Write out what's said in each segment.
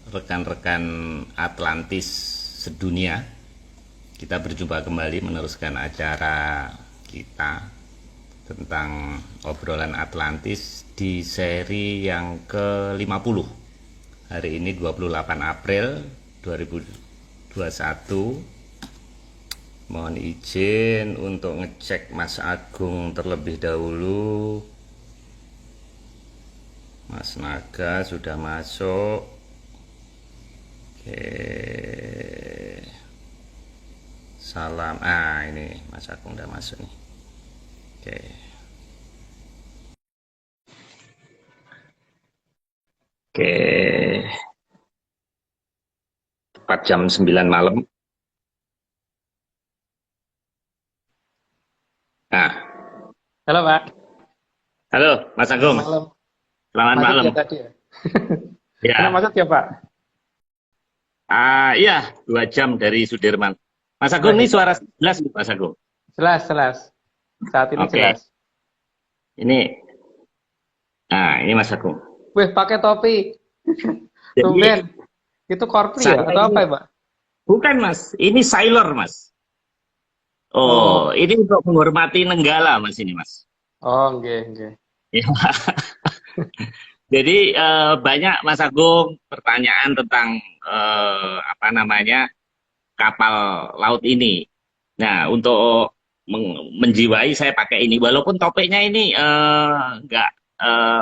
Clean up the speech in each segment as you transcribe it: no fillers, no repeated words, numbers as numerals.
rekan-rekan Atlantis sedunia. Kita berjumpa kembali meneruskan acara kita tentang obrolan Atlantis di seri yang ke-50. Hari ini 28 April 2021. Mohon izin untuk ngecek Mas Agung terlebih dahulu. Mas Naga sudah masuk. Oke. Salam. Ini Mas Agung udah masuk nih. Oke. Oke. Tepat jam 9 malam. Halo Pak, Halo Mas selamat Agung. malam. Selamat Macet malam. ya tadi ya? Karena Ya. macet ya Pak? Iya, 2 jam dari Sudirman. Mas Wah Agung, ini hebat suara Pak. jelas nih, Mas Agung. Jelas, jelas. Saat ini Oke. jelas. Ini ini Mas Agung. Wih, pakai topi. Jadi Tumben. Itu korpri ya? saya Atau apa ini ya Pak? bukan Mas, ini sailor Mas. Oh, Oh, ini untuk menghormati Nenggala Mas ini Mas. oh, enggak, enggak. Ya. Jadi banyak Mas Agung pertanyaan tentang apa namanya kapal laut ini. Nah, untuk menjiwai saya pakai ini, walaupun topiknya ini nggak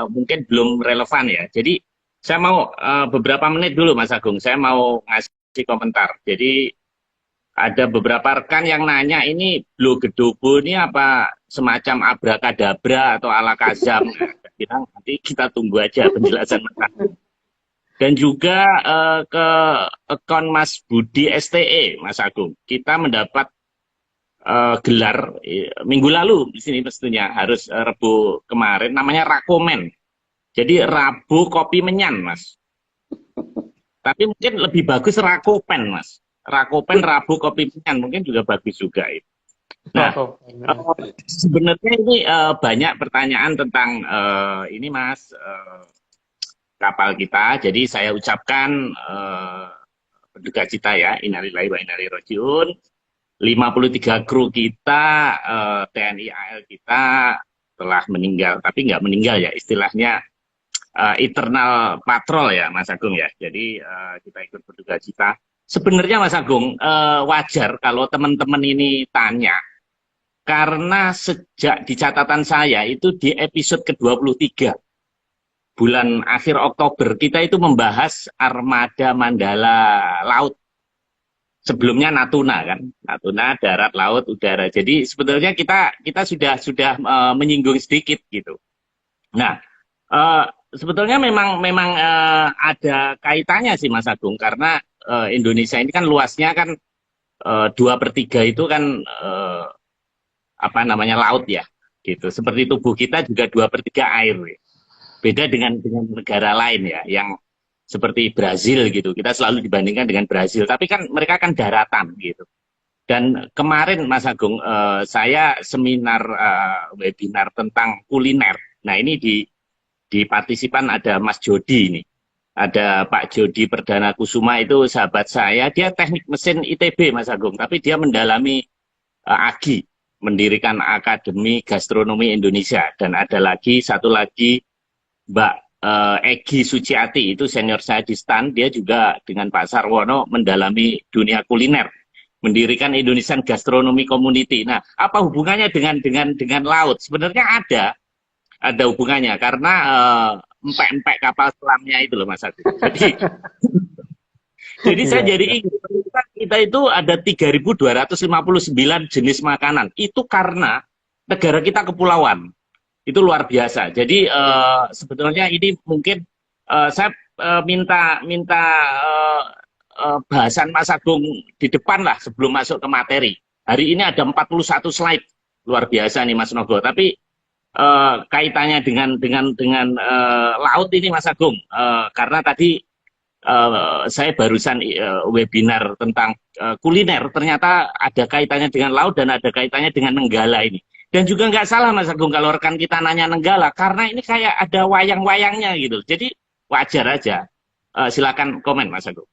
mungkin belum relevan ya. Jadi saya mau beberapa menit dulu Mas Agung, saya mau ngasih komentar. Jadi ada beberapa rekan yang nanya ini Blue Gedobo ini apa semacam abrakadabra atau ala kazam. Nah, saya bilang nanti kita tunggu aja penjelasan Mas Agung. Dan juga ke akun Mas Budi STE, Mas Agung. Kita mendapat gelar minggu lalu di sini pastinya harus Rebu kemarin namanya Rakomen. Jadi Rabu Kopi Menyan, Mas. Tapi mungkin lebih bagus Rakopen, Mas. Rakopen Rabu Kopi Menyan mungkin juga bagus juga itu. Nah, Oh, sebenarnya ini banyak pertanyaan tentang ini Mas kapal kita. Jadi saya ucapkan berduka cita ya, innalillahi wa inna ilaihi rajiun. 53 kru kita, TNI AL kita telah meninggal, tapi nggak meninggal ya, istilahnya eternal patrol ya Mas Agung ya. Jadi kita ikut berduka cita. Sebenarnya Mas Agung wajar kalau teman-teman ini tanya, karena sejak di catatan saya itu di episode ke-23 bulan akhir Oktober kita itu membahas armada Mandala Laut. Sebelumnya Natuna kan, Natuna darat, laut, udara. Jadi sebetulnya kita sudah menyinggung sedikit gitu. Nah, sebetulnya memang ada kaitannya sih Mas Agung karena Indonesia ini kan luasnya kan 2/3 itu kan apa namanya laut ya, gitu. Seperti tubuh kita juga 2/3 air. Beda dengan negara lain ya, yang seperti Brazil gitu. Kita selalu dibandingkan dengan Brazil, tapi kan mereka kan daratan gitu. Dan kemarin Mas Agung, saya seminar webinar tentang kuliner. Nah ini di partisipan ada Mas Jody ini. Ada Pak Jody Perdana Kusuma itu sahabat saya. Dia teknik mesin ITB Mas Agung, tapi dia mendalami AGI, mendirikan Akademi Gastronomi Indonesia. Dan ada lagi satu lagi Mbak Egi Suciati, itu senior saya di STAN, dia juga dengan Pak Sarwono mendalami dunia kuliner, mendirikan Indonesian Gastronomy Community. Nah, apa hubungannya dengan laut? Sebenarnya ada hubungannya karena empek-empek kapal selamnya itu loh Mas Agus. Jadi saya iya, jadi iya. ingat kita itu ada 3.259 jenis makanan. Itu karena negara kita kepulauan. Itu luar biasa. Jadi sebetulnya ini mungkin saya minta bahasan Mas Agung di depan lah sebelum masuk ke materi. Hari ini ada 41 slide luar biasa nih Mas Nogo. Tapi kaitannya dengan laut ini Mas Agung, karena tadi saya barusan webinar tentang kuliner, ternyata ada kaitannya dengan laut dan ada kaitannya dengan Nenggala ini. Dan juga nggak salah Mas Agung kalau rekan kita nanya Nenggala, karena ini kayak ada wayang-wayangnya gitu. Jadi wajar aja. Silakan komen, Mas Agung.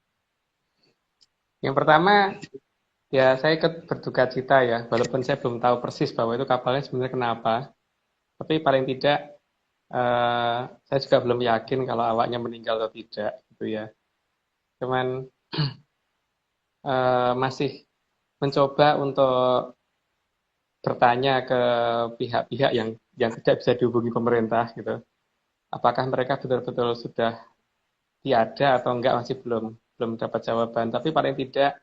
Yang pertama, ya saya ikut berduka cita ya, walaupun saya belum tahu persis bahwa itu kapalnya sebenarnya kenapa. Tapi paling tidak, saya juga belum yakin kalau awaknya meninggal atau tidak, gitu ya. Cuman masih mencoba untuk bertanya ke pihak-pihak yang tidak bisa dihubungi pemerintah, gitu. Apakah mereka betul-betul sudah tiada atau enggak, masih belum dapat jawaban. Tapi paling tidak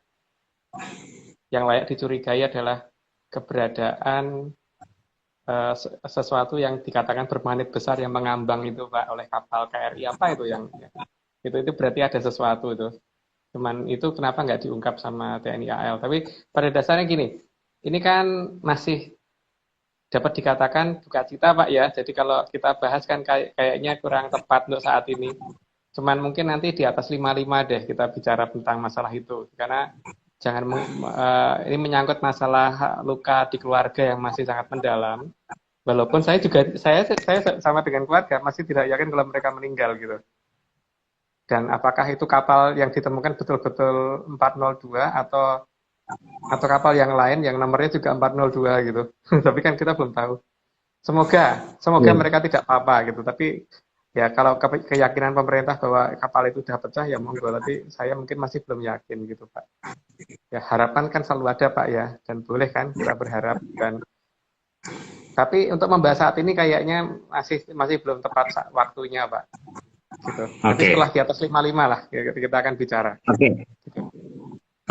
yang layak dicurigai adalah keberadaan sesuatu yang dikatakan bermanit besar yang mengambang itu Pak oleh kapal KRI apa itu yang itu berarti ada sesuatu itu. Cuman itu kenapa nggak diungkap sama TNI AL? Tapi pada dasarnya gini, ini kan masih dapat dikatakan duka cita Pak ya. Jadi kalau kita bahas kan kayaknya kurang tepat untuk saat ini. Cuman mungkin nanti di atas 55 deh kita bicara tentang masalah itu. Karena jangan ini menyangkut masalah luka di keluarga yang masih sangat mendalam. Walaupun saya sama dengan keluarga masih tidak yakin kalau mereka meninggal gitu. Dan apakah itu kapal yang ditemukan betul-betul 402 atau kapal yang lain yang nomornya juga 402 gitu. Tapi kan kita belum tahu. Semoga mereka tidak apa-apa gitu. Tapi ya kalau keyakinan pemerintah bahwa kapal itu sudah pecah ya monggo. Tapi saya mungkin masih belum yakin gitu Pak. Ya harapan kan selalu ada Pak ya. Dan boleh kan kita berharap. Tapi untuk membahas saat ini kayaknya masih belum tepat waktunya Pak. Gitu. Jadi setelah di atas 55 lah kita akan bicara.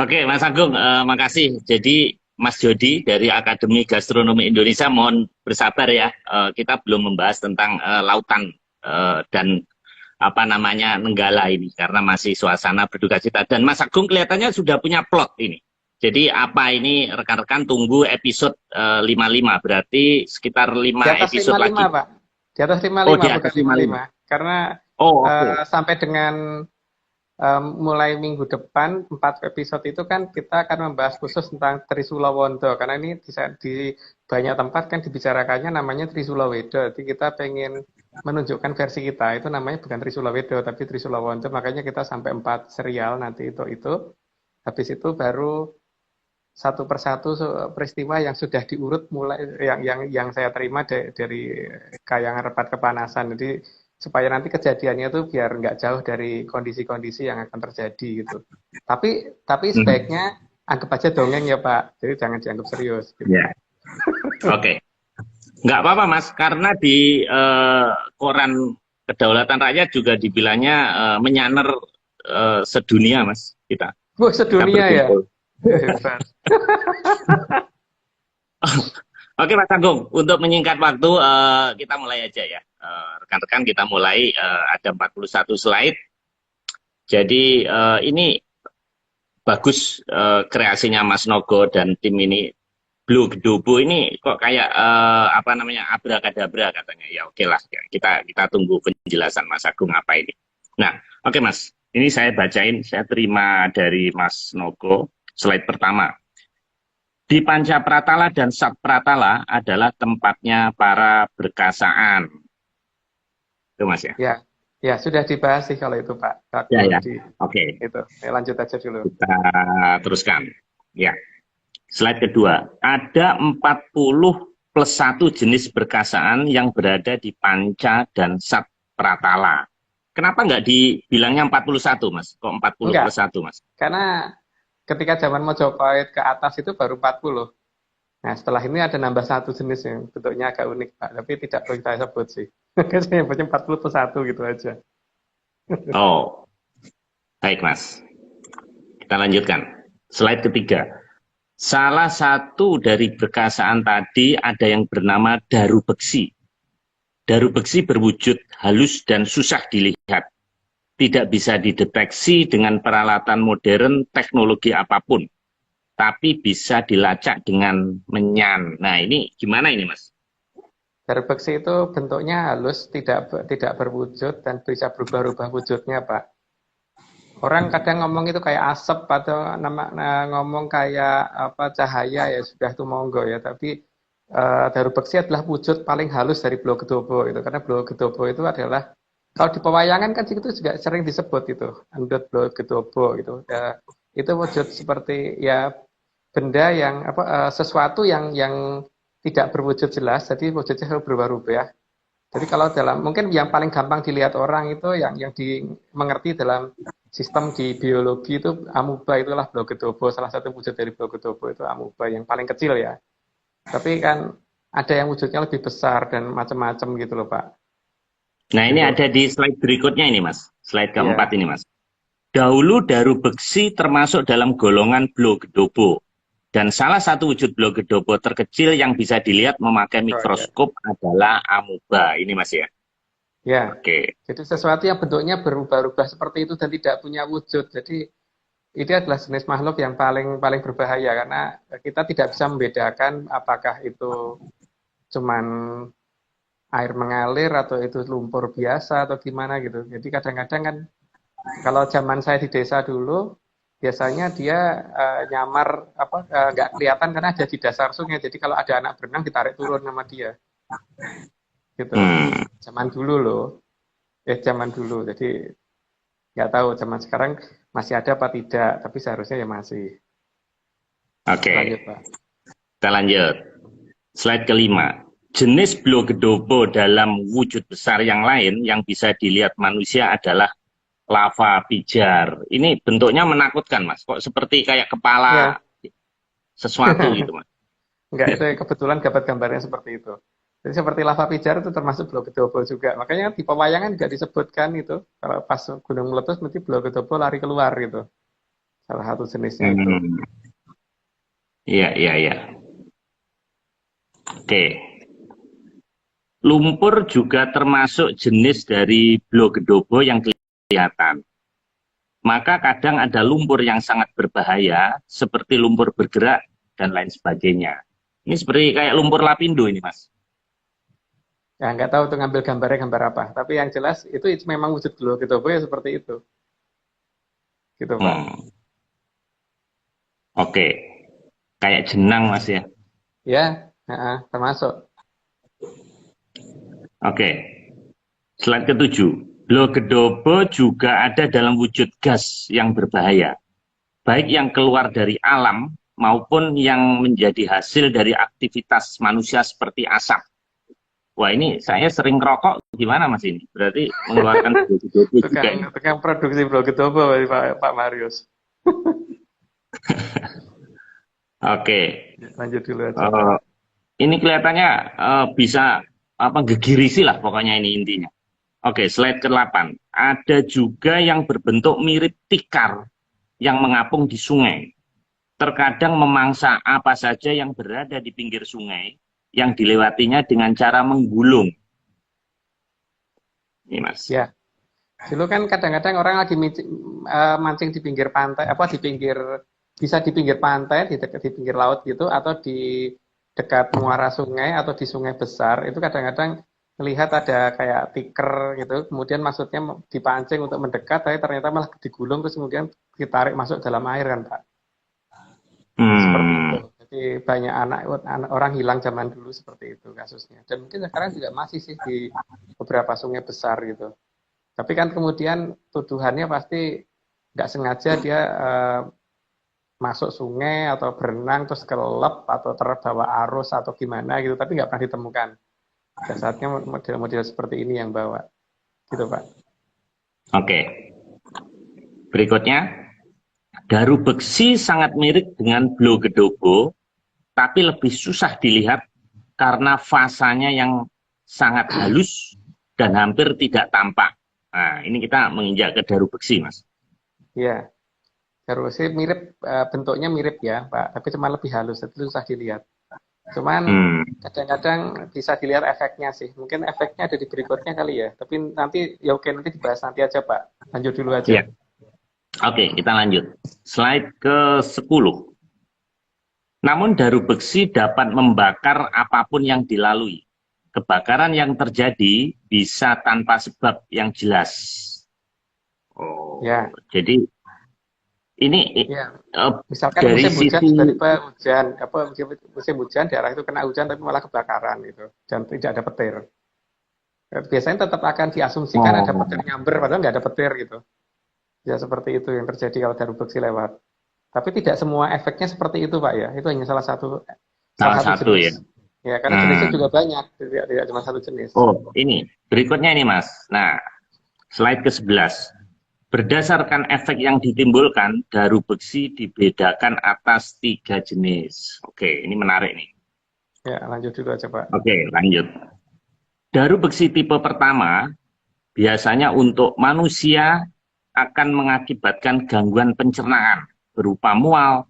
Oke, Mas Agung, makasih. Jadi Mas Jody dari Akademi Gastronomi Indonesia, mohon bersabar ya. Kita belum membahas tentang lautan dan apa namanya Nenggala ini karena masih suasana berduka cita. Dan Mas Agung kelihatannya sudah punya plot ini. Jadi apa ini rekan-rekan tunggu episode 55, berarti sekitar 5 episode 55, lagi. Pak. Di atas 55 bukan 55. Karena sampai dengan mulai minggu depan 4 episode itu kan kita akan membahas khusus tentang Trisula Wondo karena ini di banyak tempat kan dibicarakannya namanya Trisula Wedo. Jadi kita pengen menunjukkan versi kita itu namanya bukan Trisula Wedo tapi Trisula Wondo, makanya kita sampai 4 serial nanti itu. Habis itu baru satu persatu peristiwa yang sudah diurut mulai yang saya terima dari Kayangan Repat Kepanasan. Jadi supaya nanti kejadiannya tuh biar nggak jauh dari kondisi-kondisi yang akan terjadi gitu. Tapi sebaiknya anggap aja dongeng ya Pak. Jadi jangan dianggap serius. Gitu. Yeah. Oke. Nggak apa-apa Mas, karena di koran Kedaulatan Rakyat juga dibilangnya menyaner sedunia Mas kita. Wah, sedunia ya. Oke Mas Agung, untuk menyingkat waktu kita mulai aja ya. Rekan-rekan kita mulai, ada 41 slide. Jadi ini bagus kreasinya Mas Nogo dan tim ini. Blue Gedobo ini kok kayak apa namanya abrakadabra katanya. Ya oke lah, kita tunggu penjelasan Mas Agung apa ini. Nah, oke Mas, ini saya bacain, saya terima dari Mas Nogo slide pertama. Di Panca Pratala dan Sat Pratala adalah tempatnya para berkasaan. Itu Mas ya? Ya sudah dibahas sih kalau itu Pak. Ya. Oke. Itu, lanjut aja dulu. Kita teruskan. Ya. Slide kedua. Ada 40 plus 1 jenis berkasaan yang berada di Panca dan Sat Pratala. Kenapa nggak dibilangnya 41 Mas? Kok 40 plus 1 Mas? Karena ketika zaman Mojopahit ke atas itu baru 40. Nah setelah ini ada nambah 1 jenis yang bentuknya agak unik Pak, tapi tidak perlu saya sebut sih. Saya nyebutnya 40 plus 1 gitu aja. Oh, baik Mas. Kita lanjutkan. Slide ketiga. Salah satu dari berkasaan tadi ada yang bernama daru beksi. Daru beksi berwujud halus dan susah dilihat. Tidak bisa dideteksi dengan peralatan modern teknologi apapun, tapi bisa dilacak dengan menyan. Nah ini gimana ini Mas? Daru beksi itu bentuknya halus, tidak berwujud dan bisa berubah-ubah wujudnya Pak. Orang kadang ngomong itu kayak asap atau ngomong kayak apa cahaya ya sudah itu monggo ya. Tapi daru beksi adalah wujud paling halus dari Blo Gedobo itu, karena Blo Gedobo itu adalah Kalau di pewayangan kan itu juga sering disebut itu, Andot Blow Gedobo gitu. Ya, itu wujud seperti ya benda yang sesuatu yang tidak berwujud jelas, jadi wujudnya selalu berubah-ubah. Jadi kalau dalam mungkin yang paling gampang dilihat orang itu yang mengerti dalam sistem di biologi itu amuba itulah Blogedobo, salah satu wujud dari Blogedobo itu amuba yang paling kecil ya. Tapi kan ada yang wujudnya lebih besar dan macam-macam gitu loh Pak. Nah, ini Gitu. ada di slide berikutnya ini, Mas. Slide keempat Ya. ini, Mas. Dahulu daru beksi termasuk dalam golongan Blogedobo. Dan salah satu wujud Blogedobo terkecil yang bisa dilihat memakai Oh ya. mikroskop adalah amuba. Ini, Mas ya. Ya. Oke. Jadi sesuatu yang bentuknya berubah-ubah seperti itu dan tidak punya wujud. Jadi ini adalah jenis makhluk yang paling paling berbahaya karena kita tidak bisa membedakan apakah itu cuman air mengalir atau itu lumpur biasa atau gimana gitu. Jadi kadang-kadang kan kalau zaman saya di desa dulu biasanya dia nyamar nggak kelihatan karena ada di dasar sungai. Jadi kalau ada anak berenang ditarik turun sama dia gitu. Hmm. Zaman dulu loh. Zaman dulu. Jadi nggak tahu zaman sekarang masih ada apa tidak, tapi seharusnya ya masih. Oke. Lanjut, Pak. Kita lanjut. Slide kelima. Jenis Blogedobo dalam wujud besar yang lain yang bisa dilihat manusia adalah lava pijar. Ini bentuknya menakutkan, Mas. Kok seperti kayak kepala Ya, sesuatu gitu, Mas. enggak itu kebetulan dapat gambarnya seperti itu. Jadi seperti lava pijar itu termasuk Blogedobo juga. Makanya di pewayangan juga disebutkan itu. Kalau pas gunung meletus mesti Blogedobo lari keluar gitu. Salah satu jenisnya itu. Hmm. Iya, iya, iya. Oke. Lumpur juga termasuk jenis dari Blogedobo yang kelihatan. Maka kadang ada lumpur yang sangat berbahaya, seperti lumpur bergerak dan lain sebagainya. Ini seperti kayak lumpur lapindo ini, Mas. Ya nggak tahu tuh ngambil gambarnya gambar apa. Tapi yang jelas itu memang wujud Blogedobo ya seperti itu. Gitu Pak. Oke. Kayak jenang, Mas ya. Ya, termasuk. Oke. Slide ketujuh. Blogedobo juga ada dalam wujud gas yang berbahaya. Baik yang keluar dari alam maupun yang menjadi hasil dari aktivitas manusia seperti asap. Wah, ini saya sering rokok, gimana Mas ini? Berarti mengeluarkan Blogedobo juga ini. Tukang produksi Blogedobo Pak Marius. Oke. Lanjut dulu aja. Ini kelihatannya bisa gegirisi lah pokoknya ini intinya. Oke, slide ke-8. Ada juga yang berbentuk mirip tikar yang mengapung di sungai. Terkadang memangsa apa saja yang berada di pinggir sungai yang dilewatinya dengan cara menggulung. Ini Mas. Ya. Dulu kan kadang-kadang orang lagi mancing di pinggir pantai, bisa di pinggir pantai, di pinggir laut gitu, atau di dekat muara sungai atau di sungai besar, itu kadang-kadang melihat ada kayak tiker gitu, kemudian maksudnya dipancing untuk mendekat, tapi ternyata malah digulung terus kemudian ditarik masuk dalam air kan Pak. Seperti itu. Jadi banyak anak orang hilang zaman dulu seperti itu kasusnya. Dan mungkin sekarang juga masih sih di beberapa sungai besar gitu. Tapi kan kemudian tuduhannya pasti nggak sengaja dia masuk sungai atau berenang terus kelelep atau terbawa arus atau gimana gitu. Tapi nggak pernah ditemukan. Dasarnya model-model seperti ini yang bawa. Gitu Pak. Oke. Berikutnya. Daru beksi sangat mirip dengan Blogedobo, tapi lebih susah dilihat karena fasanya yang sangat halus dan hampir tidak tampak. Nah, ini kita menginjak ke daru beksi, Mas. Iya, daru beksi mirip, bentuknya mirip ya, Pak, tapi cuma lebih halus, itu susah dilihat. Cuman kadang-kadang bisa dilihat efeknya sih. Mungkin efeknya ada di berikutnya kali ya. Tapi nanti ya oke nanti dibahas nanti aja Pak. Lanjut dulu aja. Ya. Oke, kita lanjut. Slide ke-10. Namun daru beksi dapat membakar apapun yang dilalui. Kebakaran yang terjadi bisa tanpa sebab yang jelas. Oh, ya. Jadi ini ya. Misalkan dari musim hujan, sisi musim hujan daerah itu kena hujan tapi malah kebakaran gitu dan tidak ada petir. Biasanya tetap akan diasumsikan ada Oh, petir nyamber, padahal nggak ada petir gitu. Ya seperti itu yang terjadi kalau daru beksi lewat. Tapi tidak semua efeknya seperti itu Pak ya. Itu hanya salah salah satu satu ya. jenis. Ya karena jenisnya Hmm. juga banyak, tidak cuma satu jenis. Oh, ini berikutnya ini Mas. Nah, slide ke-11. Berdasarkan efek yang ditimbulkan, daru beksi dibedakan atas 3 jenis. Oke, ini menarik nih. Ya lanjut dulu aja Pak. Oke, lanjut. Daru beksi tipe pertama biasanya untuk manusia akan mengakibatkan gangguan pencernaan berupa mual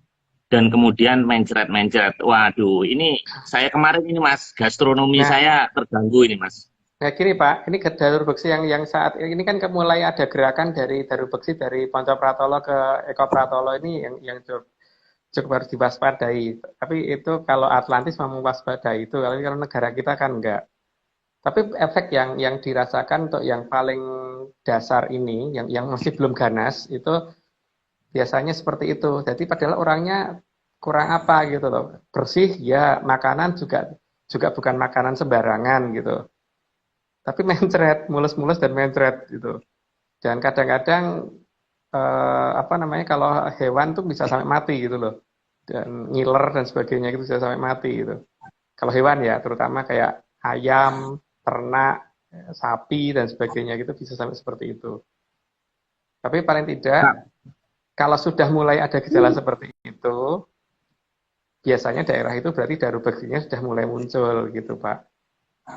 dan kemudian mencret-mencret. Waduh, ini saya kemarin ini Mas, gastronomi Nah, saya terganggu ini Mas. nah gini Pak, ini ke daru beksi yang saat ini kan mulai ada gerakan dari daru beksi dari Poncopratolo ke Eko Pratolo ini yang cukup harus diwaspadai. Tapi itu kalau Atlantis mau mewaspadai itu, kalau negara kita kan enggak. Tapi efek yang dirasakan untuk yang paling dasar ini, yang masih belum ganas, itu biasanya seperti itu. Jadi padahal orangnya kurang apa gitu loh. Bersih ya, makanan juga bukan makanan sembarangan gitu. Tapi mencret, mulus-mulus dan mencret gitu. Dan kadang-kadang apa namanya kalau hewan tuh bisa sampai mati gitu loh. Dan ngiler dan sebagainya itu bisa sampai mati gitu. Kalau hewan ya, terutama kayak ayam, ternak, sapi dan sebagainya gitu bisa sampai seperti itu. Tapi paling Nah, tidak kalau sudah mulai ada gejala seperti itu, biasanya daerah itu berarti daru beksinya sudah mulai muncul gitu, Pak.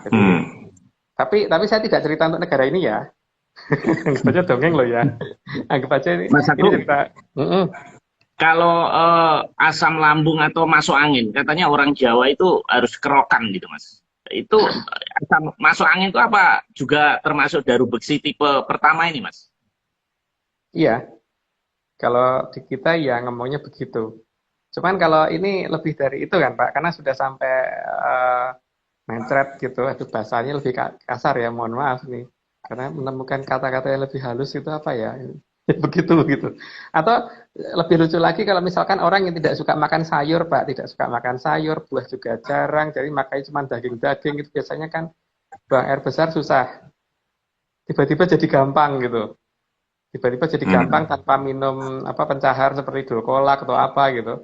Jadi hmm. tapi saya tidak cerita untuk negara ini ya. Anggap aja dongeng loh ya. Anggap aja Mas ini Agung, cerita. kalau asam lambung atau masuk angin, katanya orang Jawa itu harus kerokan gitu, Mas. Itu asam masuk angin itu apa juga termasuk daru beksi tipe pertama ini, Mas? Iya, kalau di kita ya ngomongnya begitu. Cuman kalau ini lebih dari itu kan Pak, karena sudah sampai uh, mencret gitu, aduh bahasanya lebih kasar ya, mohon maaf nih. Karena menemukan kata-kata yang lebih halus itu apa ya, begitu gitu. Atau lebih lucu lagi kalau misalkan orang yang tidak suka makan sayur Pak, tidak suka makan sayur, buah juga jarang, jadi makanya cuma daging-daging itu biasanya kan buang air besar susah, tiba-tiba jadi gampang gitu. Tiba-tiba jadi gampang Hmm. tanpa minum apa pencahar seperti dulkolak atau apa gitu.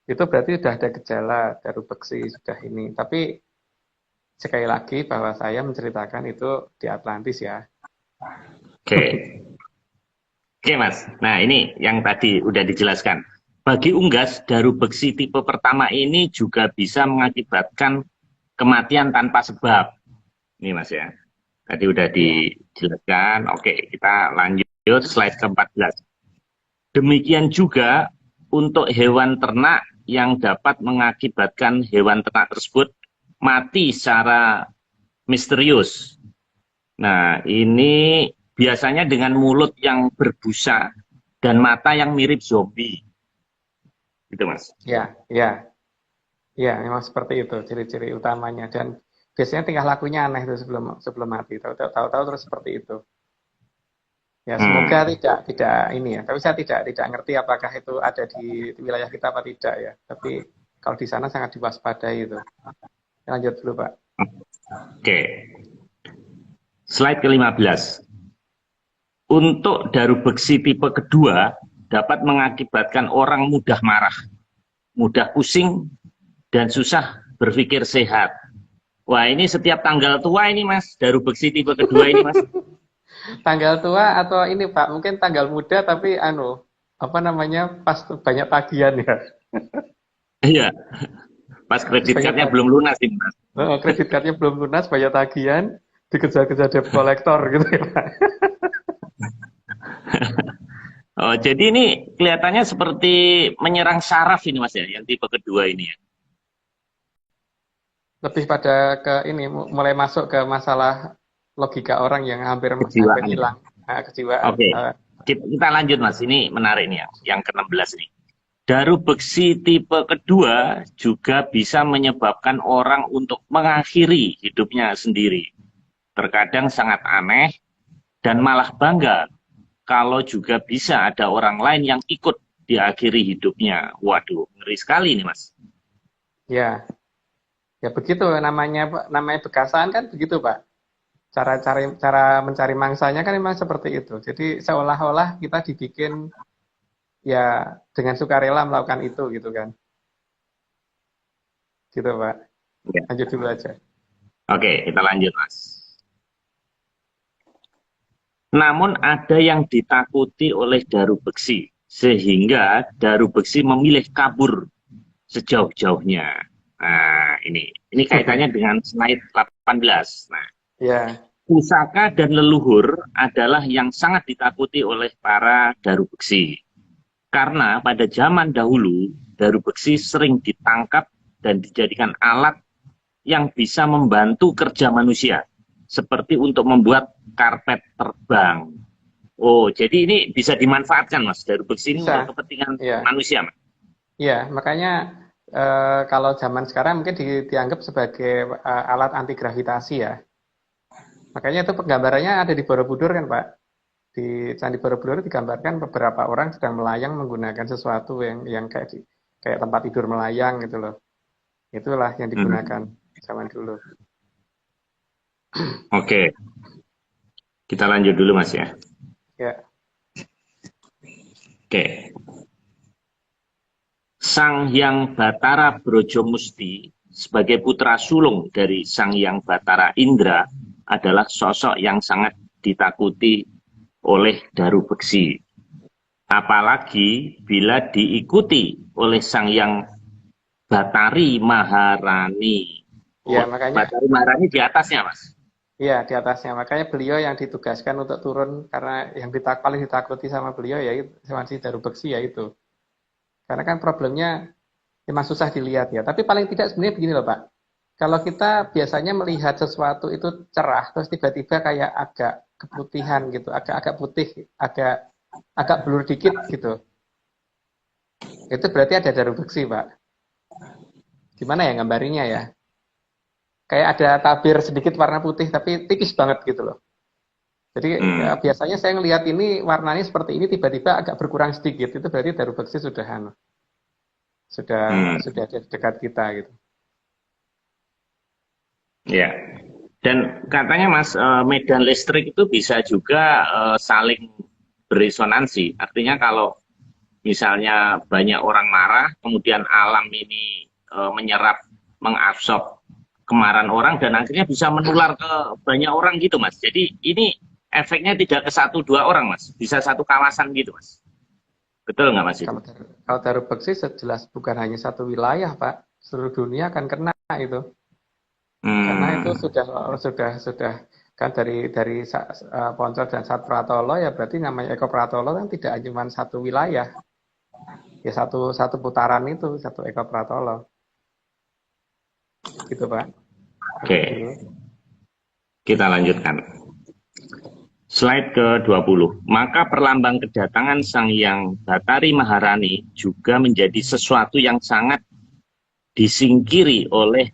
Itu berarti sudah ada gejala daru beksi sudah ini. Tapi sekali lagi bahwa saya menceritakan itu di Atlantis ya. Oke, oke, Mas. Nah, ini yang tadi udah dijelaskan. Bagi unggas, daru beksi tipe pertama ini juga bisa mengakibatkan kematian tanpa sebab. Ini, Mas ya. Tadi udah Ya, dijelaskan. Oke, kita lanjut slide ke-14. Demikian juga untuk hewan ternak yang dapat mengakibatkan hewan ternak tersebut mati secara misterius. Nah, ini biasanya dengan mulut yang berbusa dan mata yang mirip zombie. Gitu, Mas. ya, ya, ya, memang seperti itu ciri-ciri utamanya dan biasanya tingkah lakunya aneh itu sebelum sebelum mati. Tahu-tahu terus seperti itu. Ya, semoga Hmm. tidak ini ya. Tapi saya tidak ngerti apakah itu ada di wilayah kita apa tidak ya. Tapi kalau di sana sangat diwaspadai itu. Lanjut dulu, Pak. Oke. Slide ke-15. Untuk daru beksi tipe kedua dapat mengakibatkan orang mudah marah, mudah pusing, dan susah berpikir sehat. Wah, ini setiap tanggal tua ini, Mas. Daru beksi tipe kedua ini, Mas. Tanggal tua atau ini Pak, mungkin tanggal muda tapi apa namanya, pas banyak tagihan ya. Iya, pas kredit Banyak cardnya tag belum lunas ini, Mas. kredit cardnya belum lunas, banyak tagihan, dikejar-kejar debt collector gitu ya Pak. Oh, jadi ini kelihatannya seperti menyerang saraf ini, Mas ya, yang tipe kedua ini ya. Lebih pada ke ini, mulai masuk ke masalah logika orang yang hampir hampir Kejiwaan ya. hilang, kejiwaan. Oke, kita lanjut, Mas. Ini menarik nih ya, yang ke-16 nih. Daru beksi tipe kedua juga bisa menyebabkan orang untuk mengakhiri hidupnya sendiri. Terkadang sangat aneh dan malah bangga kalau juga bisa ada orang lain yang ikut diakhiri hidupnya. Waduh, ngeri sekali nih, Mas. Ya, ya begitu namanya namanya bekasan kan begitu Pak. cara mencari mangsanya kan memang seperti itu. Jadi seolah-olah kita dibikin ya dengan sukarela melakukan itu gitu kan. Gitu Pak. Ya. Lanjut dulu aja. Oke, kita lanjut, Mas. Namun ada yang ditakuti oleh Daru Beksi, sehingga Daru Beksi memilih kabur sejauh-jauhnya. Nah, ini kaitannya dengan slide 18. Nah, Ya, pusaka dan leluhur adalah yang sangat ditakuti oleh para Daru Beksi. Karena pada zaman dahulu, Daru Beksi sering ditangkap dan dijadikan alat yang bisa membantu kerja manusia, seperti untuk membuat karpet terbang. Oh, jadi ini bisa dimanfaatkan, Mas, Daru Beksi ini untuk bisa. kepentingan Ya, manusia, Mas. ya. Makanya kalau zaman sekarang mungkin dianggap sebagai alat anti gravitasi ya. Makanya itu penggambarannya ada di Borobudur kan Pak. Di Candi Borobudur digambarkan beberapa orang sedang melayang menggunakan sesuatu yang kayak tempat tidur melayang gitu loh. Itulah yang digunakan zaman dulu. Oke, kita lanjut dulu, Mas ya. Ya, Oke. Sang Hyang Batara Brojomusti sebagai putra sulung dari Sang Hyang Batara Indra adalah sosok yang sangat ditakuti oleh Daru Beksi. Apalagi bila diikuti oleh Sang Hyang Batari Maharani. ya Oh, makanya Batari Maharani di atasnya, Mas. ya di atasnya. Makanya beliau yang ditugaskan untuk turun karena yang paling ditakuti sama beliau ya sama si Daru Beksi ya itu. Karena kan problemnya memang susah dilihat ya. Tapi paling tidak sebenarnya begini loh Pak. Kalau kita biasanya melihat sesuatu itu cerah, terus tiba-tiba kayak agak keputihan gitu, agak-agak putih, agak blur dikit gitu. Itu berarti ada Daru Beksi, Pak. Gimana ya ngambarinya ya? Kayak ada tabir sedikit warna putih tapi tipis banget gitu loh. Jadi ya, biasanya saya ngelihat ini warnanya seperti ini tiba-tiba agak berkurang sedikit. Itu berarti Daru Beksi sudah di dekat kita gitu. Ya. Dan katanya, Mas, medan listrik itu bisa juga saling beresonansi. Artinya kalau misalnya banyak orang marah, kemudian alam ini menyerap, mengabsorb kemarahan orang, dan akhirnya bisa menular ke banyak orang gitu, Mas. Jadi ini efeknya tidak ke satu dua orang, Mas. Bisa satu kawasan gitu, Mas. Betul nggak, Mas? Itu? Kalau Daru Beksi jelas bukan hanya satu wilayah, Pak. Seluruh dunia akan kena itu. Karena itu Hmm, sudah kan dari Poncol dan Sat Pratolo ya berarti namanya Eko Pratolo kan tidak cuma satu wilayah. Ya satu putaran itu, satu Eko Pratolo. Gitu, Pak. oke, kita lanjutkan. Slide ke-20. Maka perlambang kedatangan Sang Hyang Batari Maharani juga menjadi sesuatu yang sangat disingkiri oleh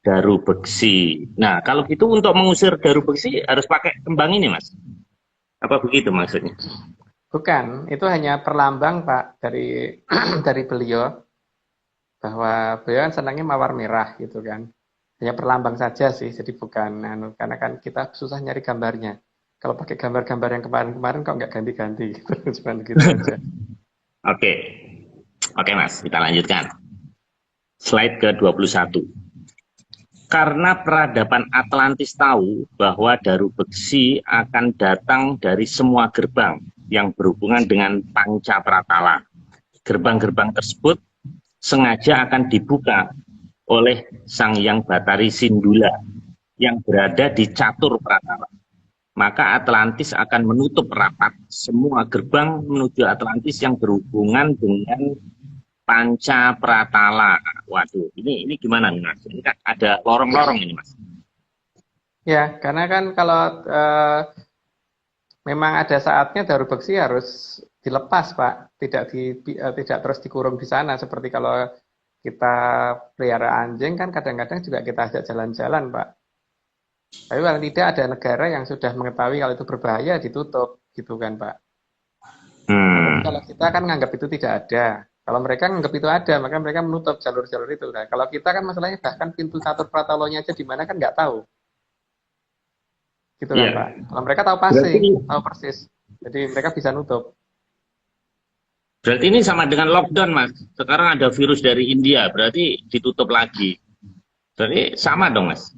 Daru Beksi. Nah, kalau gitu untuk mengusir Daru Beksi harus pakai kembang ini, Mas. Apa begitu maksudnya? Bukan, itu hanya perlambang, Pak, dari dari beliau bahwa beliau kan senangnya mawar merah gitu kan. Hanya perlambang saja sih, jadi bukan karena kan kita susah nyari gambarnya. Kalau pakai gambar-gambar yang kemarin-kemarin kok nggak ganti-ganti gitu, cuma gitu aja. Oke. Oke, Mas, kita lanjutkan. Slide ke-21. Karena peradaban Atlantis tahu bahwa Daru Beksi akan datang dari semua gerbang yang berhubungan dengan Panca Pratala. Gerbang-gerbang tersebut sengaja akan dibuka oleh Sang Hyang Batari Sindula yang berada di Catur Pratala. Maka Atlantis akan menutup rapat semua gerbang menuju Atlantis yang berhubungan dengan Panca Pratala. Waduh, ini gimana nih, Mas? Ini kan ada lorong-lorong ini, Mas. Ya, karena kan kalau memang ada saatnya Daru Beksi harus dilepas, Pak. Tidak terus dikurung di sana seperti kalau kita pelihara anjing kan kadang-kadang juga kita ajak jalan-jalan, Pak. Tapi paling tidak ada negara yang sudah mengetahui kalau itu berbahaya ditutup, gitu kan, Pak. Nah, tapi kalau kita kan nganggap itu tidak ada. Kalau mereka nganggap itu ada, maka mereka menutup jalur-jalur itu. Nah, kalau kita kan masalahnya bahkan pintu catur pratolonya aja di mana kan nggak tahu. gitu kan Iya. Pak. Kalau mereka tahu pasti, tahu persis, jadi mereka bisa nutup. Berarti ini sama dengan lockdown, Mas. Sekarang ada virus dari India, berarti ditutup lagi. Berarti sama dong, Mas.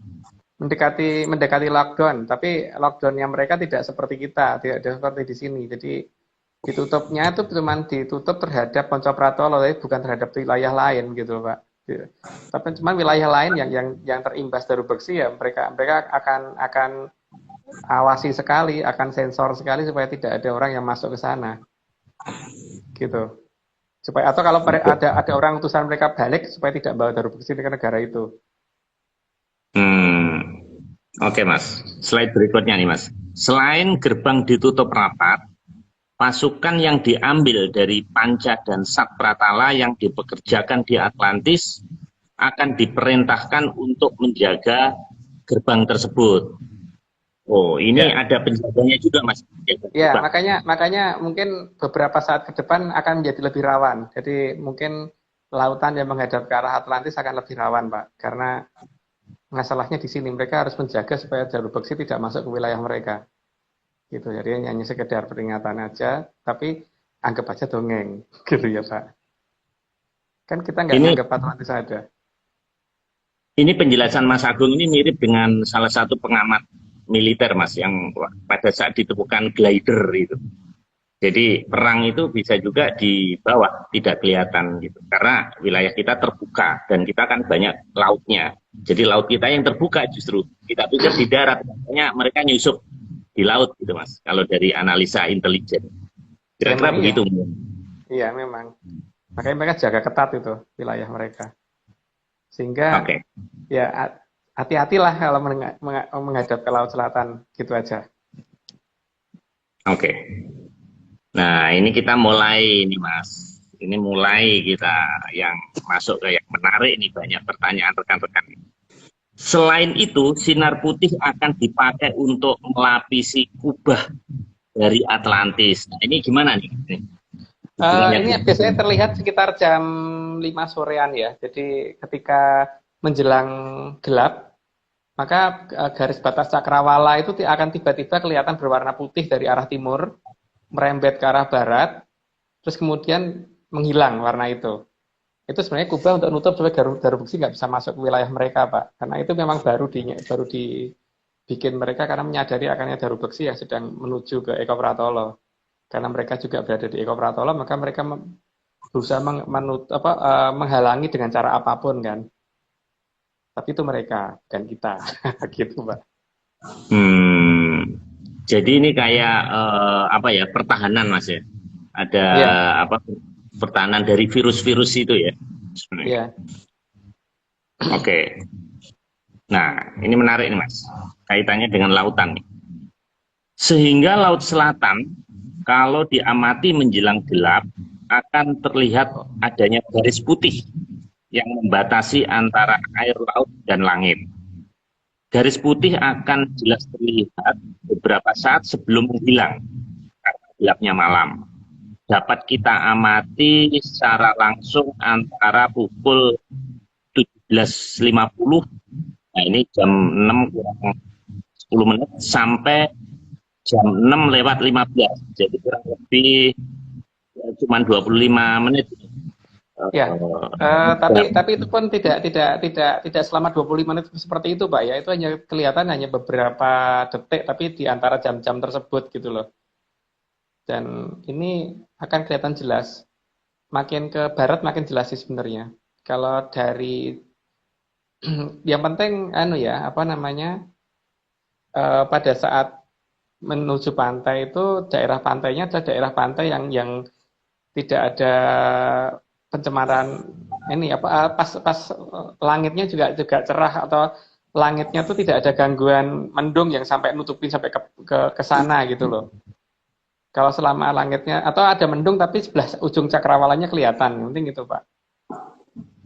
Mendekati lockdown, tapi lockdownnya mereka tidak seperti kita, tidak seperti di sini. Jadi ditutupnya itu cuma ditutup terhadap Poncopratolo, tapi bukan terhadap wilayah lain gitu Pak. Tapi cuma wilayah lain yang terimbas dari bersih ya mereka akan awasi sekali, akan sensor sekali supaya tidak ada orang yang masuk ke sana, gitu. Supaya atau kalau ada orang utusan mereka balik supaya tidak bawa darah bersih ke negara itu. Oke, Mas. Slide berikutnya nih, Mas. Selain gerbang ditutup rapat, pasukan yang diambil dari Panca dan Sat Pratala yang dipekerjakan di Atlantis akan diperintahkan untuk menjaga gerbang tersebut. Oh, ini ada penjaganya juga, Mas. Ya, makanya mungkin beberapa saat ke depan akan menjadi lebih rawan. Jadi mungkin lautan yang menghadap ke arah Atlantis akan lebih rawan, Pak. Karena masalahnya di sini mereka harus menjaga supaya jalur beksi tidak masuk ke wilayah mereka. Gitu. Jadi hanya sekedar peringatan aja, tapi anggap aja dongeng, gitu ya, Pak. Kan kita nggak nganggap Atlantis ada. Ini penjelasan Mas Agung ini mirip dengan salah satu pengamat militer, Mas, yang pada saat ditemukan glider itu. Jadi perang itu bisa juga di bawah, tidak kelihatan gitu. Karena wilayah kita terbuka dan kita kan banyak lautnya. Jadi laut kita yang terbuka justru. Kita pikir di darat, makanya mereka nyusup di laut gitu, Mas. Kalau dari analisa intelijen. Kira-kira begitu. Iya, memang. Makanya mereka jaga ketat itu wilayah mereka. Sehingga ya hati-hatilah kalau menghadap ke Laut Selatan, gitu aja. Oke. Nah, ini kita mulai nih, Mas. Ini mulai kita yang masuk ke yang menarik nih, banyak pertanyaan rekan-rekan. Selain itu, sinar putih akan dipakai untuk melapisi kubah dari Atlantis. Nah, ini gimana nih? Ini biasanya terlihat sekitar jam 5 sorean ya. Jadi ketika menjelang gelap, maka garis batas cakrawala itu akan tiba-tiba kelihatan berwarna putih dari arah timur, merembet ke arah barat, terus kemudian menghilang warna itu. Itu sebenarnya kubah untuk nutup supaya garuda beksi nggak bisa masuk ke wilayah mereka, Pak. Karena itu memang baru dibikin mereka karena menyadari akannya daru beksi yang sedang menuju ke Eko Pratolo. Karena mereka juga berada di Eko Pratolo, maka mereka berusaha menghalangi dengan cara apapun kan. Tapi itu mereka, bukan kita. Gitu, Pak. Jadi ini kayak pertahanan, Mas ya. Ada pertahanan dari virus-virus itu ya. Iya. Oke. Nah, ini menarik nih, Mas. Kaitannya dengan lautan nih. Sehingga Laut Selatan kalau diamati menjelang gelap akan terlihat adanya garis putih yang membatasi antara air laut dan langit. Garis putih akan jelas terlihat beberapa saat sebelum menghilang karena gelapnya malam. Dapat kita amati secara langsung antara pukul 17.50, nah ini jam 6 kurang 10 menit, sampai jam 6:15. Jadi kurang lebih cuma 25 menit. Ya, tapi itu pun tidak selama 25 menit seperti itu, Pak ya. Itu kelihatan hanya beberapa detik, tapi di antara jam-jam tersebut gitu loh. Dan ini akan kelihatan jelas. Makin ke barat makin jelas sih sebenarnya. Kalau dari yang penting pada saat menuju pantai itu daerah pantainya adalah daerah pantai yang tidak ada pencemaran pas langitnya juga cerah, atau langitnya tuh tidak ada gangguan mendung yang sampai nutupin sampai ke sana gitu loh. Kalau selama langitnya atau ada mendung tapi sebelah ujung cakrawalanya kelihatan, yang penting gitu, Pak.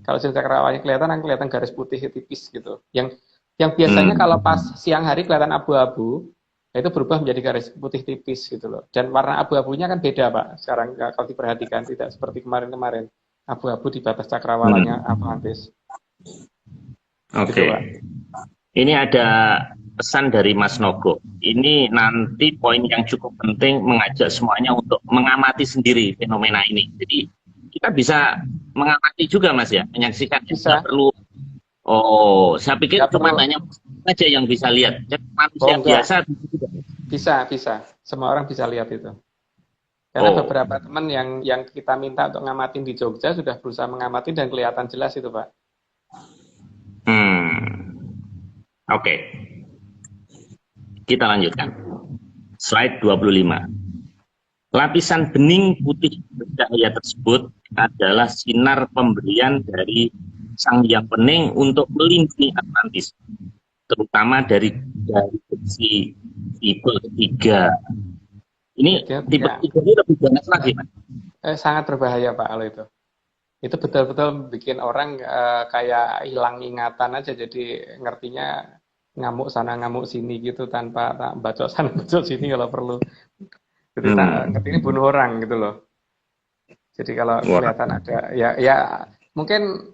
Kalau ujung cakrawalanya kelihatan garis putih tipis gitu. Yang biasanya kalau pas siang hari kelihatan abu-abu, itu berubah menjadi garis putih tipis gitu loh. Dan warna abu-abunya kan beda, Pak. Sekarang kalau diperhatikan tidak seperti kemarin-kemarin. Abu-abu di batas cakrawalanya Atlantis. Oke. Gitu, Pak. Ini ada pesan dari Mas Nogo. Ini nanti poin yang cukup penting, mengajak semuanya untuk mengamati sendiri fenomena ini. Jadi kita bisa mengamati juga, Mas, ya, menyaksikannya, Bisa. nggak perlu. Oh, saya pikir Nggak cuma perlu. hanya saja yang bisa lihat. Jadi Oh, manusia enggak. biasa. Bisa. Semua orang bisa lihat itu. Karena Oh, beberapa teman yang kita minta untuk ngamatin di Jogja sudah berusaha mengamati dan kelihatan jelas itu, Pak. oke. Kita lanjutkan. Slide 25. Lapisan bening putih bercahaya tersebut adalah sinar pemberian dari Sang Hyang Wening untuk melindungi Atlantis, terutama dari besi tipe 3. Ini Jadi tipe ya, 3 ini lebih ganas lagi, Mas. sangat berbahaya, Pak, kalau itu. Itu betul-betul bikin orang kayak hilang ingatan aja, jadi ngertinya ngamuk sana ngamuk sini gitu tanpa bacot sana bacot sini kalau perlu. Jadi ngertinya Hmm. bunuh orang gitu loh. Jadi kalau Wah. kelihatan ada ya mungkin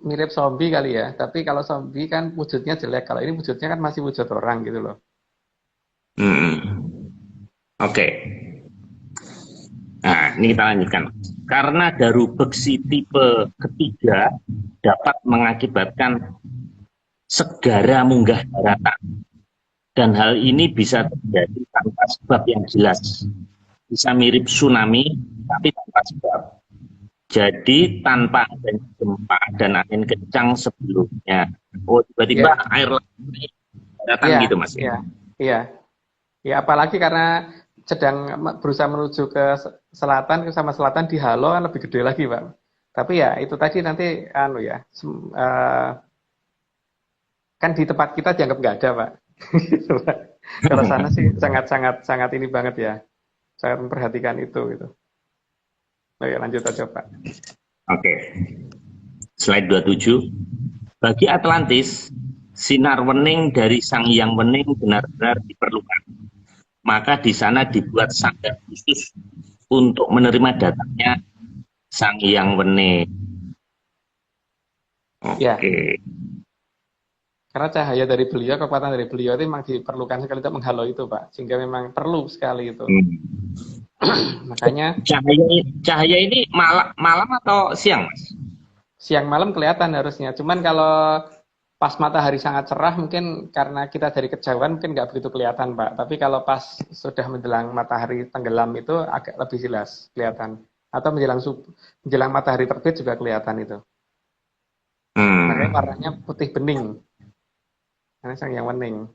mirip zombie kali ya, tapi kalau zombie kan wujudnya jelek, kalau ini wujudnya kan masih wujud orang gitu loh. Hmm. Oke. Nah, ini kita lanjutkan. Karena daru beksi tipe ketiga dapat mengakibatkan segara munggah daratan. Dan hal ini bisa terjadi tanpa sebab yang jelas. Bisa mirip tsunami, tapi tanpa sebab. Jadi tanpa adanya gempa dan angin kencang sebelumnya. Oh, tiba-tiba Ya, air laut datang iya, gitu, Mas, ya. iya, iya. Ya apalagi karena sedang berusaha menuju ke selatan, ke sama selatan di Halo kan lebih gede lagi, Pak. Tapi ya itu tadi nanti anu ya, kan di tempat kita dianggap nggak ada, Pak. Gitu, Pak. Kalau sana sih sangat ini banget ya, sangat memperhatikan itu gitu. Oke, lanjut aja, Pak. Oke. Slide 27. Bagi Atlantis, sinar wening dari Sang Hyang Wening benar-benar diperlukan. Maka di sana dibuat sanggar khusus untuk menerima datangnya Sang Hyang Wening. Ya, Oke. karena cahaya dari beliau, kekuatan dari beliau itu memang diperlukan sekali untuk menghalau itu, Pak. Sehingga memang perlu sekali itu. Hmm. Makanya Cahaya ini malam atau siang, Mas? siang malam kelihatan harusnya. Cuman kalau pas matahari sangat cerah mungkin karena kita dari kejauhan mungkin nggak begitu kelihatan, Pak. Tapi kalau pas sudah menjelang matahari tenggelam itu agak lebih jelas kelihatan. Atau menjelang matahari terbit juga kelihatan itu. Makanya Hmm. warnanya putih bening. Karena sang yang wening.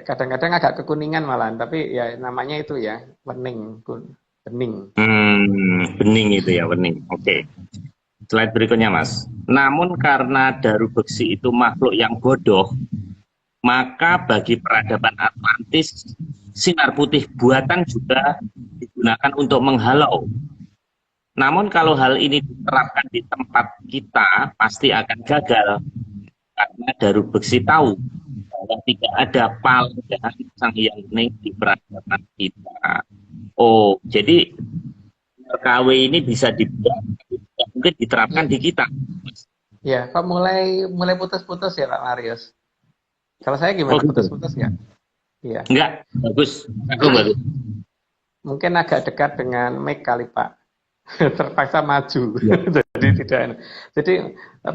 Kadang-kadang agak kekuningan malahan, tapi ya namanya itu ya, wening, bening. Bening itu ya, bening. Oke. Slide berikutnya, Mas. Namun karena daru beksi itu makhluk yang bodoh, maka bagi peradaban Atlantis, sinar putih buatan juga digunakan untuk menghalau. Namun kalau hal ini diterapkan di tempat kita, pasti akan gagal. Karena daru beksi tahu bahwa tidak ada palangan Sang Hyang Wening di peradaban kita. Oh, jadi RKW ini bisa dibuat, mungkin diterapkan Ya, di kita. ya, kok mulai mulai putus-putus ya Pak Marius? Kalau saya Oh gimana? gitu. Putus-putus nggak? Iya. Enggak, bagus. Aku bagus. Mungkin agak dekat dengan mic kali Pak. Terpaksa maju. Ya. Jadi tidak. Jadi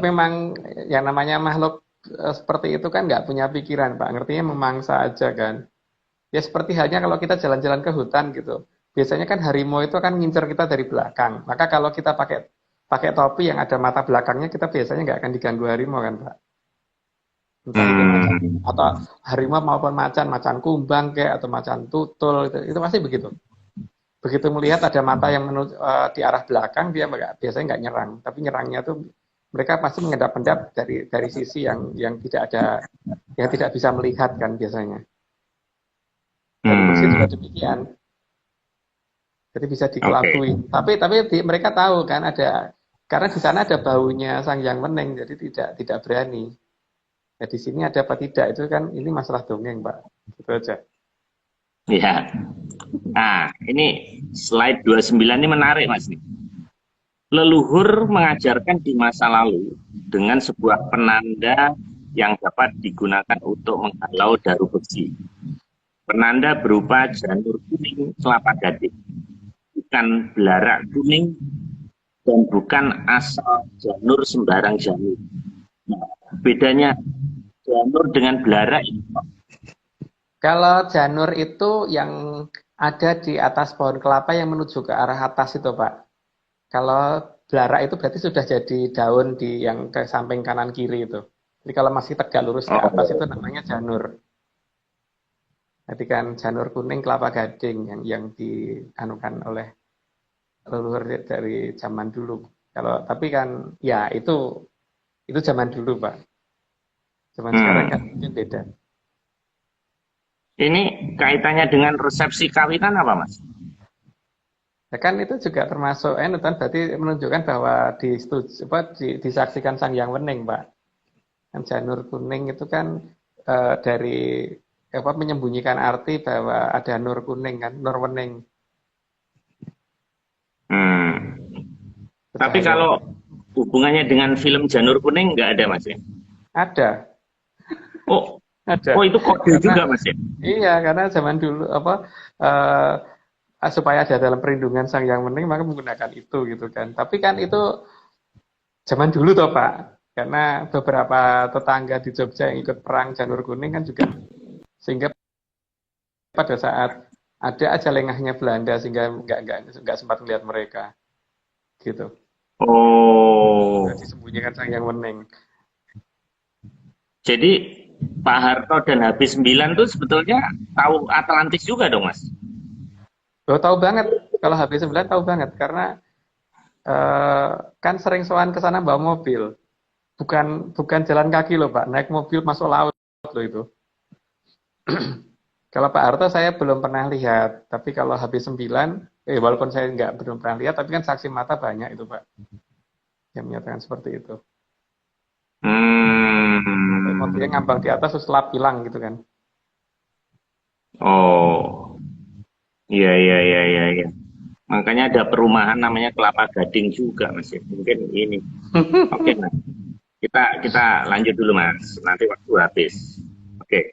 memang yang namanya makhluk seperti itu kan nggak punya pikiran Pak. Ngertinya memangsa aja kan. Ya seperti halnya kalau kita jalan-jalan ke hutan gitu. Biasanya kan harimau itu akan ngincer kita dari belakang. Maka kalau kita pakai pakai topi yang ada mata belakangnya, kita biasanya nggak akan diganggu harimau kan Pak. Entah itu macan Hmm. atau harimau maupun macan, macan kumbang kayak atau macan tutul itu pasti begitu. Begitu melihat ada mata yang di arah belakang, dia biasanya nggak nyerang, tapi nyerangnya tuh mereka pasti mengendap-endap dari sisi yang tidak ada, yang tidak bisa melihat kan biasanya. Dari bersih juga Hmm. demikian, jadi bisa Oke. dikelabui. Tapi mereka tahu kan ada, karena di sana ada baunya sang yang meneng, jadi tidak berani. Nah, di sini ada apa tidak itu kan ini masalah dongeng, Pak. Gitu aja. Ya. Nah, ini slide 29 ini menarik, Mas. Leluhur mengajarkan di masa lalu dengan sebuah penanda yang dapat digunakan untuk menghalau daru besi. Penanda berupa janur kuning kelapa gading, bukan belarak kuning dan bukan asal janur sembarang janur. Nah, bedanya janur dengan belarak ini. Kalau janur itu yang ada di atas pohon kelapa yang menuju ke arah atas itu, Pak. Kalau belarak itu berarti sudah jadi daun di yang ke samping kanan kiri itu. Jadi kalau masih tegak lurus ke atas itu Oh, namanya janur. Jadi kan janur kuning kelapa gading yang dianukan oleh leluhur dari zaman dulu. Kalau tapi kan ya itu zaman dulu, Pak. Zaman sekarang kan hmm. mungkin beda. Ini kaitannya dengan resepsi kawinan apa, Mas? Ya kan itu juga termasuk kan berarti menunjukkan bahwa disaksikan Sang Hyang Wening, Pak. Kan janur kuning itu kan dari menyembunyikan arti bahwa ada nur kuning kan, nur wening, Hmm. Tapi cahaya kalau wening. hubungannya dengan film Janur Kuning nggak ada, Mas ya? Ada, Oh, ada. oh itu kode Karena juga, Mas ya? iya, karena zaman dulu eh, supaya ada dalam perlindungan Sang Hyang Wening maka menggunakan itu gitu kan. Tapi kan itu zaman dulu toh Pak. Karena beberapa tetangga di Jogja yang ikut perang Janur Kuning kan juga sehingga pada saat ada aja lengahnya Belanda sehingga nggak sempat melihat mereka gitu. Sudah Oh, disembunyikan Sang Hyang Wening. jadi Pak Harto dan HB9 tuh sebetulnya tahu Atlantis juga dong, Mas? Oh, tahu banget. Kalau HB9 tahu banget karena eh, kan sering sowan ke sana bawa mobil. Bukan bukan jalan kaki loh, Pak. Naik mobil masuk laut loh itu. Kalau Pak Harto saya belum pernah lihat, tapi kalau HB9, walaupun saya belum pernah lihat, tapi kan saksi mata banyak itu, Pak, yang menyatakan seperti itu. Sampai mobilnya Hmm. ngambang di atas terus lap hilang gitu kan. Oh, iya, iya, iya, iya, iya. Makanya ada perumahan namanya Kelapa Gading juga, Mas ya. Mungkin ini. Oke, Mas. Kita lanjut dulu, Mas. Nanti waktu habis. Oke.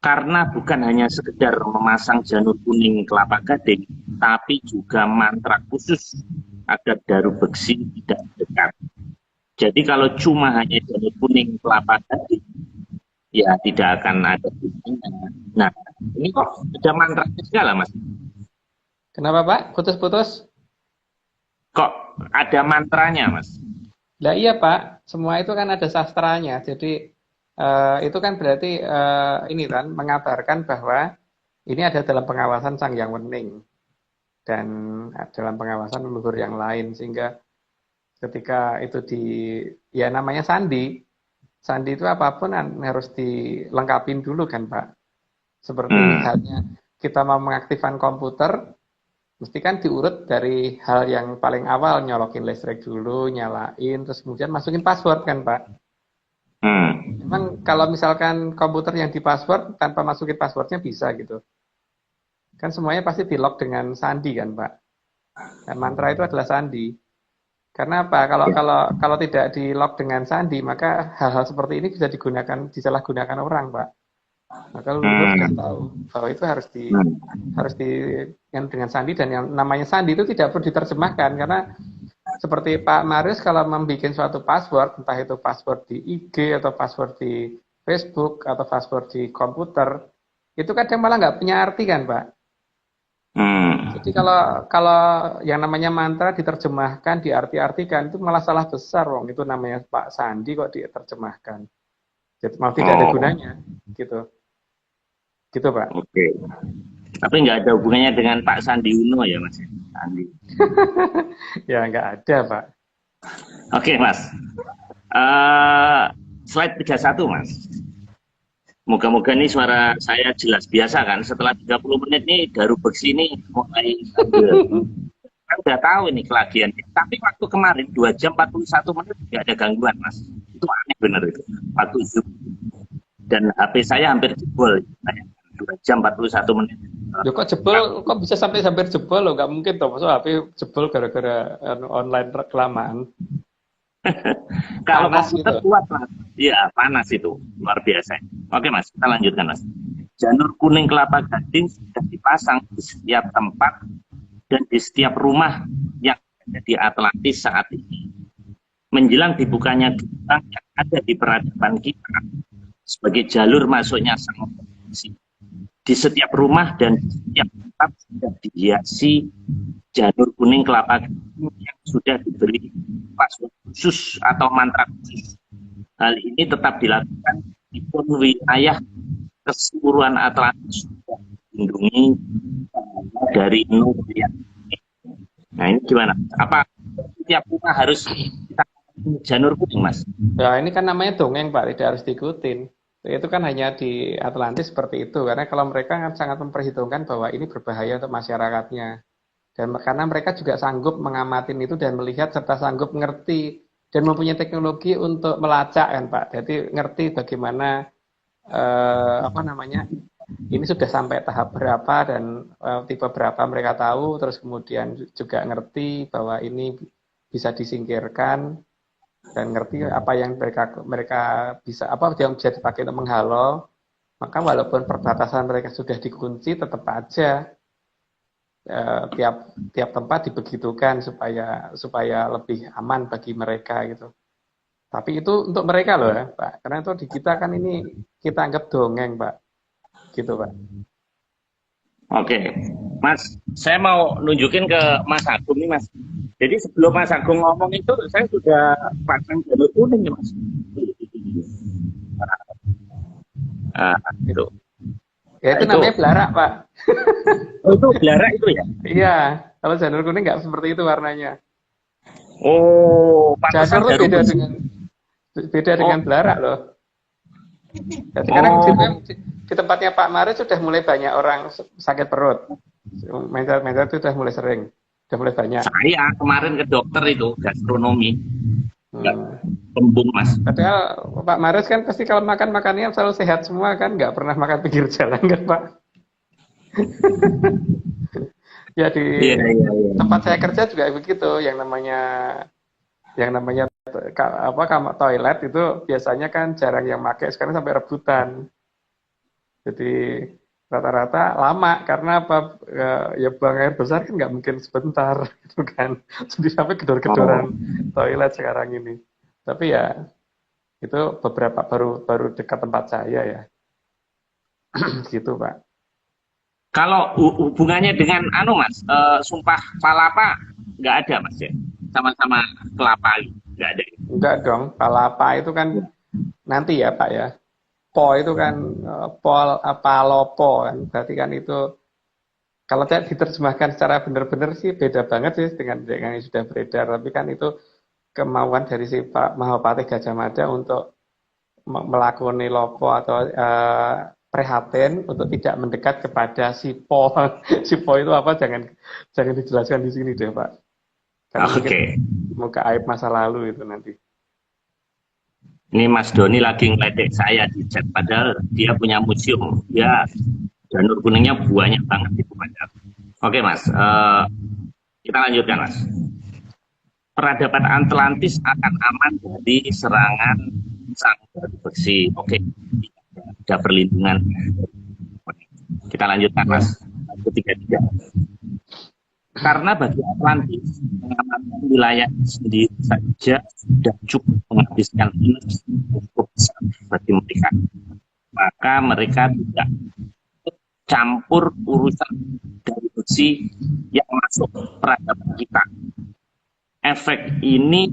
Karena bukan hanya sekedar memasang janur kuning kelapa gading, tapi juga mantra khusus agar daru beksi tidak dekat. Jadi kalau cuma hanya janur kuning kelapa gading, ya tidak akan ada gunanya. Nah, ini kok ada mantra segala, Mas? Kenapa, Pak? Putus-putus? Kok ada mantranya, Mas? Lah iya, Pak. Semua itu kan ada sastranya. Jadi itu kan berarti ini kan mengabarkan bahwa ini ada dalam pengawasan Sang Hyang Wening dan dalam pengawasan leluhur yang lain sehingga ketika itu ya namanya sandi. Sandi itu apapun harus dilengkapin dulu kan, Pak. Seperti Hmm. halnya kita mau mengaktifkan komputer, mesti kan diurut dari hal yang paling awal, nyolokin listrik dulu, nyalain, terus kemudian masukin password kan, Pak. Hmm. Memang kalau misalkan komputer yang di password tanpa masukin passwordnya bisa gitu. Kan semuanya pasti di lock dengan sandi kan, Pak. Dan mantra itu adalah sandi. Karena apa? Kalau Ya. kalau kalau tidak di lock dengan sandi, maka hal-hal seperti ini bisa disalahgunakan orang, Pak. Maka leluhur sudah Hmm. tahu bahwa itu Hmm. harus di yang dengan sandi dan yang namanya sandi itu tidak perlu diterjemahkan karena seperti Pak Marius kalau membuat suatu password, entah itu password di IG atau password di Facebook atau password di komputer, itu kadang malah nggak punya arti kan, Pak. Hmm. Jadi kalau kalau yang namanya mantra diterjemahkan, diarti-artikan itu malah salah besar, wong. Itu namanya Pak Sandi kok diterjemahkan. Jadi malah tidak ada Oh, gunanya, gitu. Gitu, Pak. oke. Tapi nggak ada hubungannya dengan Pak Sandi Uno ya, Mas? Sandi. Ya nggak ada, Pak. Oke, Mas. Eh slide 31, Mas. Moga-moga nih suara saya jelas biasa kan. Setelah 30 menit nih Daru Beksi ini mulai ambil. Kan udah tahu ini kelagian. Tapi waktu kemarin 2 jam 41 menit tidak ada gangguan, Mas. Itu aneh bener itu. Waktu Zoom. Dan HP saya hampir jebol. 2 jam 41 menit. Loh kok jebol, kok bisa sampai hampir jebol loh, nggak mungkin toh, maksudnya HP jebol gara-gara online kelamaan. Kalau Panas komputer gitu. kuat Mas. Iya, panas itu. Luar biasa. Oke Mas, kita lanjutkan Mas. Janur kuning kelapa gading sudah dipasang di setiap tempat dan di setiap rumah yang ada di Atlantis saat ini. Menjelang dibukanya gerbang yang ada di peradaban kita sebagai jalur masuknya sang oposisi. Di setiap rumah dan di setiap tempat sudah dihiasi janur kuning kelapa gading yang sudah diberi password khusus atau mantra khusus. Hal ini tetap dilakukan di wilayah keseluruhan Atlantis sudah dilindungi dari nuklir. Nah ini gimana? Apa setiap rumah harus kita janur kuning, Mas? Ya ini kan namanya dongeng Pak, tidak harus diikutin. Itu kan hanya di Atlantis seperti itu, karena kalau mereka kan sangat memperhitungkan bahwa ini berbahaya untuk masyarakatnya. Dan karena mereka juga sanggup mengamati itu dan melihat serta sanggup mengerti dan mempunyai teknologi untuk melacak kan Pak. Jadi ngerti bagaimana apa namanya ini sudah sampai tahap berapa dan tipe berapa mereka tahu, terus kemudian juga ngerti bahwa ini bisa disingkirkan dan ngerti apa yang mereka bisa apa yang bisa dipakai untuk menghalau, maka walaupun perbatasan mereka sudah dikunci tetap aja tiap tiap tempat dibegitukan supaya lebih aman bagi mereka gitu. Tapi itu untuk mereka loh ya, Pak. Karena itu di kita kan ini kita anggap dongeng, Pak. Gitu, Pak. Oke, Mas, saya mau nunjukin ke Mas Agung nih, Mas. Jadi sebelum Mas Agung ngomong itu, saya sudah pasang janur kuning nih, Mas. Nah, itu. Ya itu Itu, namanya belarak, Pak. oh, itu belara itu ya? Iya, kalau janur kuning nggak seperti itu warnanya. Oh, pantesan Janur tuh jarum besi. beda Oh, dengan belarak loh. Ya, sekarang oh, di tempatnya Pak Maris sudah mulai banyak orang sakit perut. Mental itu sudah mulai sering, sudah mulai banyak. saya kemarin ke dokter itu, gastronomi. Enggak, Hmm. kembung, Mas. Padahal Pak Maris kan pasti kalau makannya selalu sehat semua kan, nggak pernah makan pinggir jalan kan Pak? Ya di Iya, iya, iya. tempat saya kerja juga begitu, yang namanya apa kamar toilet itu biasanya kan jarang yang pakai, sekarang sampai rebutan. Jadi rata-rata lama karena apa? Ya buang air besar kan nggak mungkin sebentar gitu kan. Jadi sampai Oh. gedor-gedoran toilet sekarang ini. Tapi ya itu beberapa baru dekat tempat saya ya. Gitu, Pak. Kalau hubungannya dengan anu Mas, sumpah palapa nggak ada Mas ya, sama-sama kelapa nggak ada. Enggak dong, palapa itu kan nanti ya, Pak ya. Po itu kan pol apa lopo kan. Berarti kan itu kalau tidak diterjemahkan secara benar-benar sih beda banget sih dengan yang sudah beredar. Tapi kan itu kemauan dari si Pak Mahapatih Gajah Mada untuk melakoni lopo atau prihatin untuk tidak mendekat kepada si Po. Si Po itu apa? Jangan dijelaskan di sini deh, Pak. Karena mungkin Oke, muka aib masa lalu itu nanti. ini Mas Doni lagi ngeledek saya di chat, padahal dia punya museum, dia janur kuningnya banyak banget itu padahal. Oke Mas, kita lanjutkan Mas. Peradaban Atlantis akan aman dari serangan sang batu besi. Oke, ada perlindungan. Kita lanjutkan Ya. Mas. Ketiga-tiga. Karena bagi Atlantis, mengamankan wilayah sendiri saja sudah cukup menghabiskan energi cukup besar bagi mereka. Maka mereka tidak campur urusan dari besi yang masuk peradaban kita. Efek ini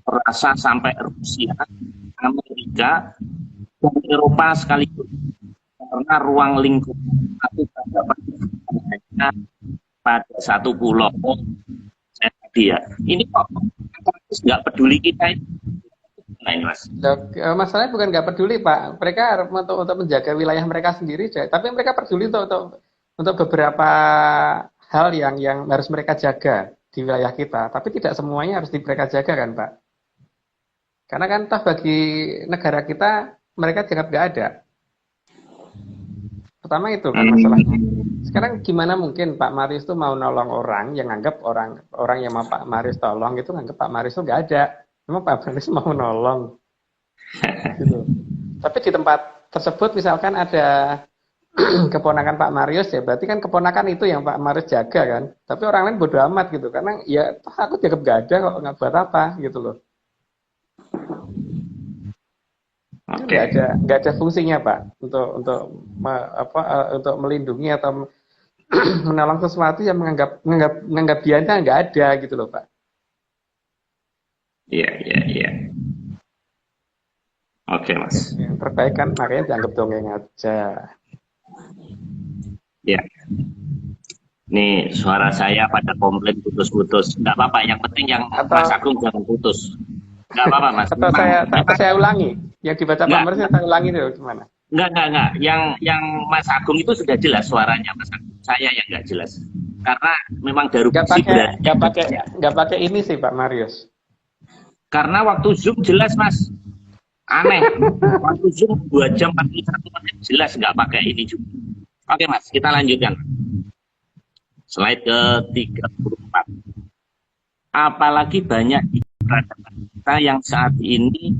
terasa sampai Rusia, Amerika, dan Eropa sekaligus. Karena ruang lingkup satu peradaban hanya pada satu pulau. Saya tadi ya, ini kok nggak peduli kita ini. Nah ini Mas. Masalahnya bukan nggak peduli Pak, mereka untuk menjaga wilayah mereka sendiri, tapi mereka peduli untuk beberapa hal yang harus mereka jaga di wilayah kita, tapi tidak semuanya harus mereka jaga kan Pak? Karena kan toh bagi negara kita mereka dianggap nggak ada. Pertama itu kan masalahnya. Sekarang gimana mungkin Pak Marius itu mau nolong orang yang anggap orang yang mau Pak Marius tolong itu nganggap Pak Marius itu nggak ada. Memang Pak Maris mau nolong gitu. Tapi di tempat tersebut misalkan ada keponakan Pak Marius ya, berarti kan keponakan itu yang Pak Marius jaga kan. Tapi orang lain bodo amat gitu, karena ya toh aku dianggap gak ada kok, nggak buat apa gitu loh. Kan Oke. nggak ada fungsinya Pak untuk melindungi atau menolong sesuatu yang menganggap biasa nggak ada gitu loh Pak. Iya, iya, iya. Oke, Mas. Yang terbaik kan makanya dianggap dongeng aja. Ya, ini suara saya pada komplain putus-putus. Nggak apa-apa, yang penting yang Mas Atau Agung jangan putus. Nggak apa-apa, Mas. atau saya ulangi yang dibaca Pak Nggak, Marius saya ulangi dulu gimana? nggak. Yang Mas Agung itu sudah jelas suaranya, Mas Agung. Saya yang nggak jelas. Karena memang Nggak Darubisi pakai berada. nggak pakai ini sih Pak Marius. Karena waktu Zoom jelas, Mas. Aneh. Waktu Zoom 2 jam 41 menit jelas nggak pakai ini juga. Oke, Mas. Kita lanjutkan. Slide ke-34. Apalagi banyak di peradaban kita yang saat ini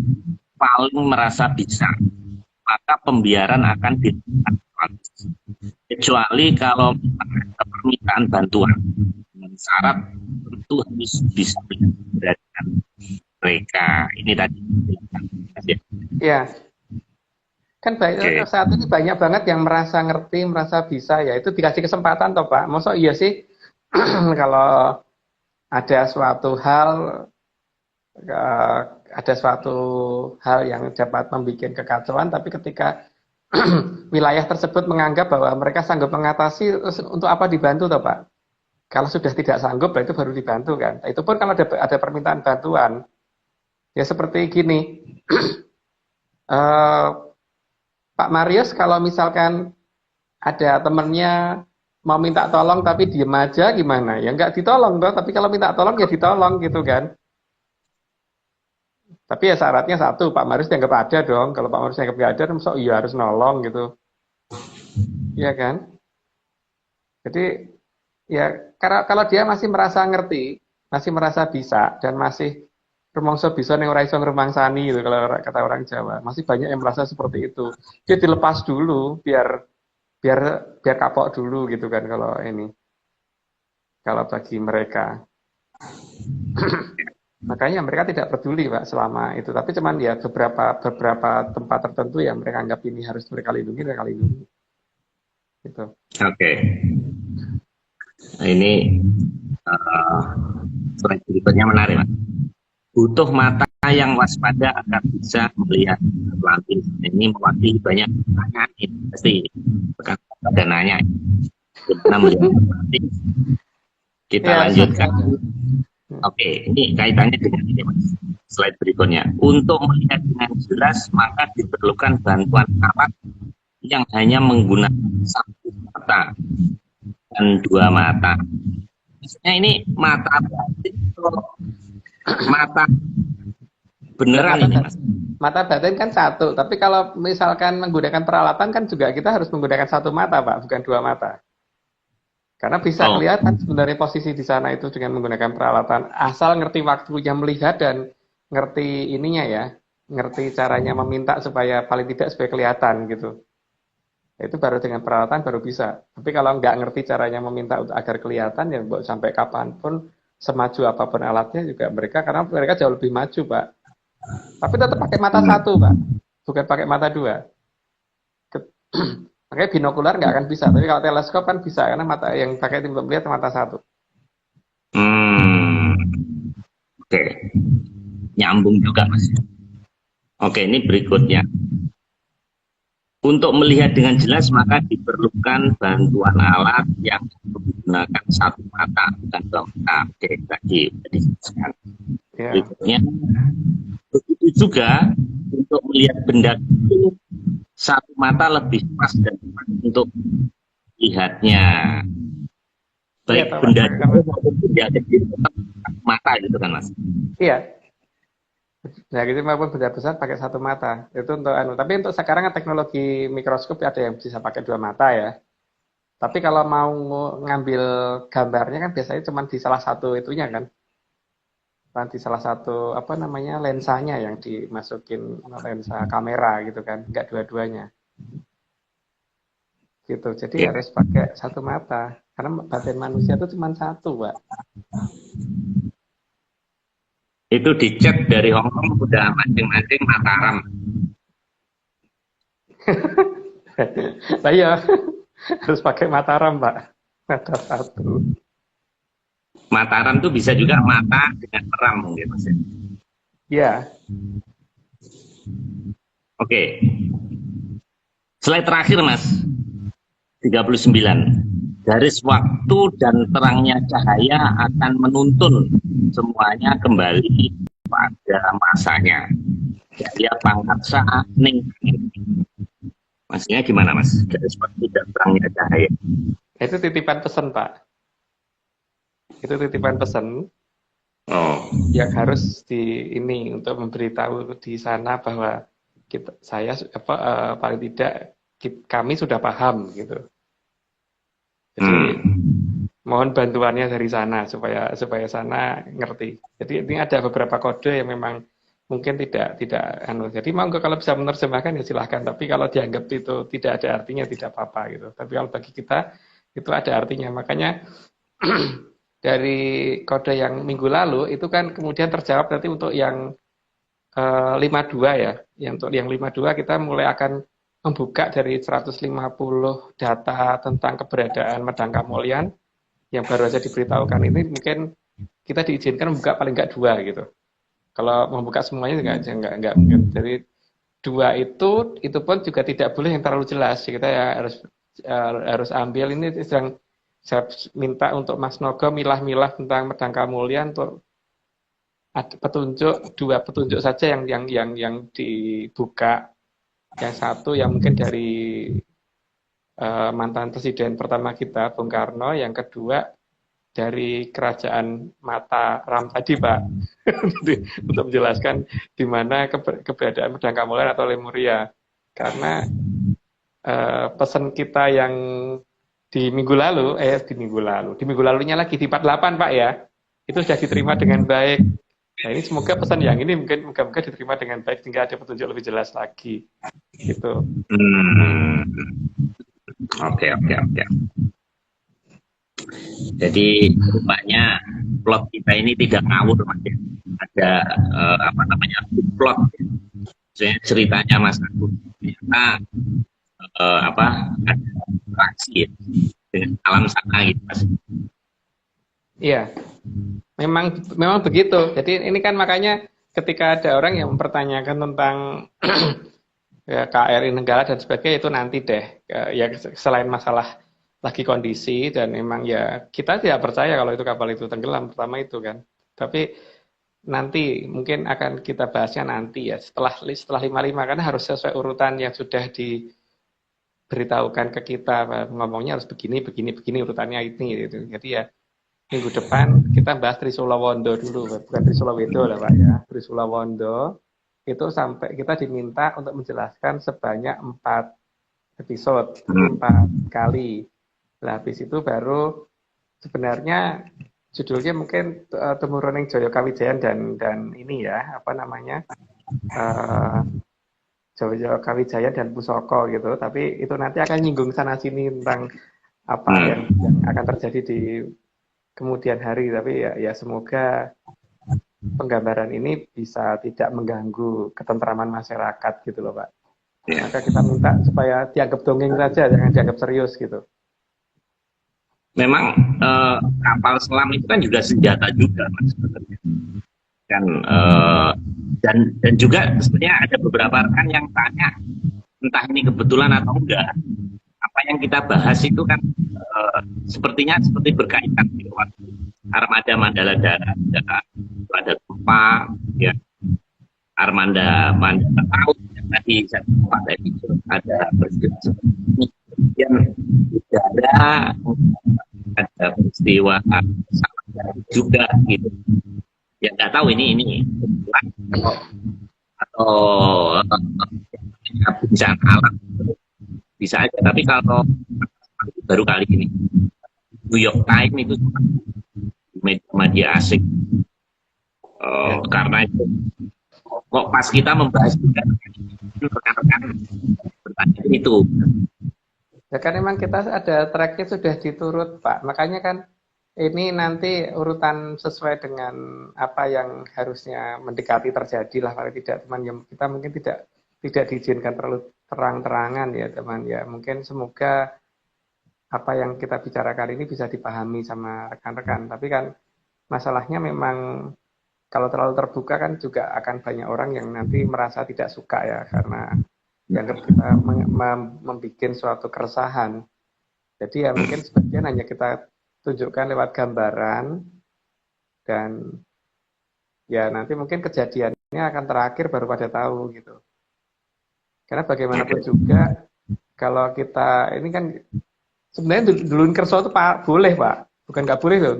paling merasa bisa, maka pembiaran akan dilakukan kecuali kalau ada permintaan bantuan dengan syarat tentu harus bisa memberatkan mereka. Ini tadi. Ya, kan saat ini banyak banget yang merasa ngerti, merasa bisa ya. Itu dikasih kesempatan toh Pak. Masa iya sih kalau ada suatu hal eh, yang dapat membuat kekacauan, tapi ketika wilayah tersebut menganggap bahwa mereka sanggup mengatasi, untuk apa dibantu toh Pak? Kalau sudah tidak sanggup, itu baru dibantu kan. Itu pun kalau ada permintaan bantuan, ya seperti gini. eh, Pak Marius kalau misalkan ada temennya mau minta tolong tapi diem aja gimana? Ya nggak ditolong toh, tapi kalau minta tolong ya ditolong gitu kan. Tapi ya syaratnya satu, Pak Marius dianggap ada dong. Kalau Pak Marius dianggap nggak ada, so iya harus nolong gitu. Iya kan? Jadi ya kalau dia masih merasa ngerti, masih merasa bisa, dan masih rumangsa bisa ning ora iso ngrumangsani gitu kalau kata orang Jawa. Masih banyak yang merasa seperti itu. Dia dilepas dulu biar biar biar kapok dulu gitu kan kalau bagi mereka. Makanya mereka tidak peduli Pak selama itu. Tapi cuman ya beberapa tempat tertentu yang mereka anggap ini harus mereka lindungi. Gitu. Oke. Nah, ini slide berikutnya menarik, Mas. Butuh mata yang waspada agar bisa melihat pelantin. Ini mewakili banyak pertanyaan ini pasti bukan pada nanya. Kita melihat pelantin. Kita Ya, lanjutkan. Oke, ini kaitannya dengan ini, Mas. Slide berikutnya. Untuk melihat dengan jelas maka diperlukan bantuan alat yang hanya menggunakan satu mata dan dua mata. Maksudnya ini mata batin atau mata beneran ini, Mas? Mata batin kan satu, tapi kalau misalkan menggunakan peralatan kan juga kita harus menggunakan satu mata, Pak, bukan dua mata. Karena bisa kelihatan sebenarnya posisi di sana itu dengan menggunakan peralatan, asal ngerti waktunya melihat dan ngerti ininya ya, ngerti caranya meminta supaya paling tidak supaya kelihatan gitu. Itu baru dengan peralatan baru bisa. Tapi kalau nggak ngerti caranya meminta agar kelihatan, ya sampai kapanpun, semaju apapun alatnya juga karena mereka jauh lebih maju, Pak. Tapi tetap pakai mata satu, Pak. Bukan pakai mata dua. Makanya binokular nggak akan bisa. Tapi kalau teleskop kan bisa, karena mata yang pakai untuk melihat mata satu. Oke. Nyambung juga, Mas. Oke, ini berikutnya. Untuk melihat dengan jelas maka diperlukan bantuan alat yang menggunakan satu mata bukan dua mata. Oke, tadi dijelaskan. Berikutnya, begitu juga untuk melihat benda itu satu mata lebih pas dan tepat untuk lihatnya. Baik ya, benda maupun benda kecil tetap mata gitu kan, Mas? Iya. Nah, gitu maupun benda besar pakai satu mata. Itu untuk tapi untuk sekarang teknologi mikroskop ada yang bisa pakai dua mata ya. Tapi kalau mau ngambil gambarnya kan biasanya cuma di salah satu itunya kan. nanti salah satu apa namanya lensanya yang dimasukin lensa kamera gitu kan, nggak dua-duanya gitu. Jadi Oke. harus pakai satu mata karena batin manusia itu cuma satu, Pak. Itu di chat dari Hong Kong udah mancing-mancing Mataram. Nah iya, harus pakai Mataram, Pak. Mata satu. Mataram tuh bisa juga mata dengan meram mungkin Mas. Iya. Oke. Slide terakhir Mas. 39. Garis waktu dan terangnya cahaya akan menuntun semuanya kembali pada masanya. Jaya pangkatsa ning. Maksudnya gimana Mas? Garis waktu dan terangnya cahaya. Itu titipan pesan, Pak. Itu titipan pesan Oh. yang harus ini untuk memberitahu di sana bahwa saya paling tidak kami sudah paham gitu. Jadi mohon bantuannya dari sana supaya sana ngerti. Jadi ini ada beberapa kode yang memang mungkin tidak jadi monggo kalau bisa menerjemahkan ya silahkan, tapi kalau dianggap itu tidak ada artinya tidak apa-apa gitu. Tapi kalau bagi kita itu ada artinya. Makanya dari kode yang minggu lalu itu kan kemudian terjawab nanti untuk yang 52 ya. Yang untuk yang 52 kita mulai akan membuka dari 150 data tentang keberadaan Medang Kamulyan yang baru saja diberitahukan ini, mungkin kita diizinkan membuka paling nggak 2 gitu. Kalau membuka semuanya nggak mungkin. Jadi 2 itu pun juga tidak boleh yang terlalu jelas. Kita ya harus ambil ini sedang saya minta untuk Mas Nogo milah-milah tentang Medang Kamulyan untuk petunjuk 2 petunjuk saja yang dibuka. Yang satu yang mungkin dari mantan presiden pertama kita, Bung Karno. Yang kedua dari kerajaan Mataram tadi, Pak. Untuk menjelaskan di mana keberadaan Medang Kamulyan atau Lemuria. Karena pesan kita yang di minggu lalunya lagi di 48, Pak ya, itu sudah diterima dengan baik. Nah ini semoga pesan yang ini moga-moga diterima dengan baik sehingga ada petunjuk lebih jelas lagi gitu. Oke. Jadi rupanya plot kita ini tidak ngawur Mas ya. Ada plot. Maksudnya ceritanya Mas Agus ternyata ada interaksi ya, dengan alam sana gitu Mas. Iya. Memang begitu. Jadi ini kan makanya ketika ada orang yang mempertanyakan tentang ya, KRI Nenggala dan sebagainya itu nanti deh. Ya selain masalah lagi kondisi dan memang ya kita tidak percaya kalau itu kapal itu tenggelam pertama itu kan. Tapi nanti mungkin akan kita bahasnya nanti ya setelah 55 karena harus sesuai urutan yang sudah diberitahukan ke kita. Ngomongnya harus begini urutannya ini gitu. Jadi ya minggu depan kita bahas Trisula Wondo dulu, bukan Trisula Wedo lah Pak ya. Trisula Wondo itu sampai kita diminta untuk menjelaskan sebanyak 4 episode, 4 kali. Nah, habis itu baru sebenarnya judulnya mungkin Tumurunning Jaya Kawijayan dan ini ya, apa namanya, Jaya Kawijayan dan Pusaka gitu. Tapi itu nanti akan nyinggung sana-sini tentang apa yang akan terjadi di kemudian hari, tapi ya semoga penggambaran ini bisa tidak mengganggu ketentraman masyarakat gitu loh Pak. Maka kita minta supaya dianggap dongeng saja, jangan dianggap serius gitu. Memang kapal selam itu kan juga senjata juga Mas sebenarnya. Dan juga sebenarnya ada beberapa rekan yang tanya entah ini kebetulan atau enggak. Apa yang kita bahas itu kan sepertinya seperti berkaitan gitu. Armada Mandala Dara, ada gempa, ya. Armada Laut yang tadi saya tadi ada peristiwa seperti ini. Kemudian ada peristiwa juga gitu. Ya nggak tahu ini atau bencana alam bisa aja, tapi kalau baru kali ini New York Times itu media asing Ya. Karena itu kok pas kita membahas juga rekan-rekan bertanya itu. Ya kan memang kita ada tracknya sudah diturut Pak. Makanya kan ini nanti urutan sesuai dengan apa yang harusnya mendekati terjadi lah. Paling tidak teman, yang kita mungkin tidak diizinkan terlalu terang-terangan ya teman ya. Mungkin semoga apa yang kita bicarakan ini bisa dipahami sama rekan-rekan. Tapi kan masalahnya memang kalau terlalu terbuka kan juga akan banyak orang yang nanti merasa tidak suka ya, karena dianggap kita membuat suatu keresahan. Jadi ya mungkin sebagian hanya kita tunjukkan lewat gambaran, dan ya nanti mungkin kejadiannya akan terakhir baru pada tahu gitu. Karena bagaimanapun juga kalau kita ini kan sebenarnya duluin kerso itu Pak, boleh Pak, bukan nggak boleh loh.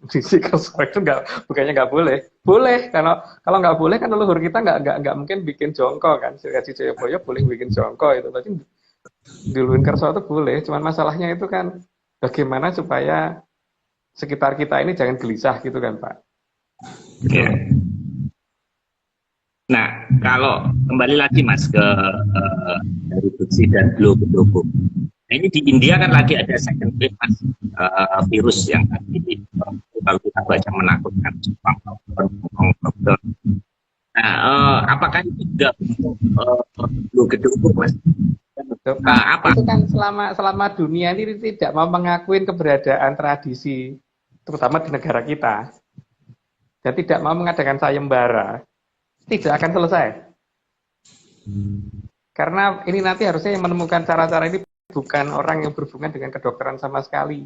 Sisi kerso itu bukannya nggak boleh, boleh. Kalau nggak boleh kan leluhur kita nggak mungkin bikin jongkok kan. Sirikati Jayapura boleh bikin jongkok itu, berarti duluin kerso itu boleh. Cuman masalahnya itu kan bagaimana supaya sekitar kita ini jangan gelisah gitu kan Pak. Gitu. Ya. Nah, kalau kembali lagi Mas ke dari Beksi dan Glo Pendopo. Nah, ini di India kan lagi ada second wave Mas, virus yang tadi kalau kita baca menakutkan. Nah, apakah itu juga untuk Glo Pendopo Mas? Apa? Itu kan selama dunia ini tidak mau mengakuin keberadaan tradisi, terutama di negara kita, dan tidak mau mengadakan sayembara, tidak akan selesai. Karena ini nanti harusnya yang menemukan cara-cara ini bukan orang yang berhubungan dengan kedokteran sama sekali.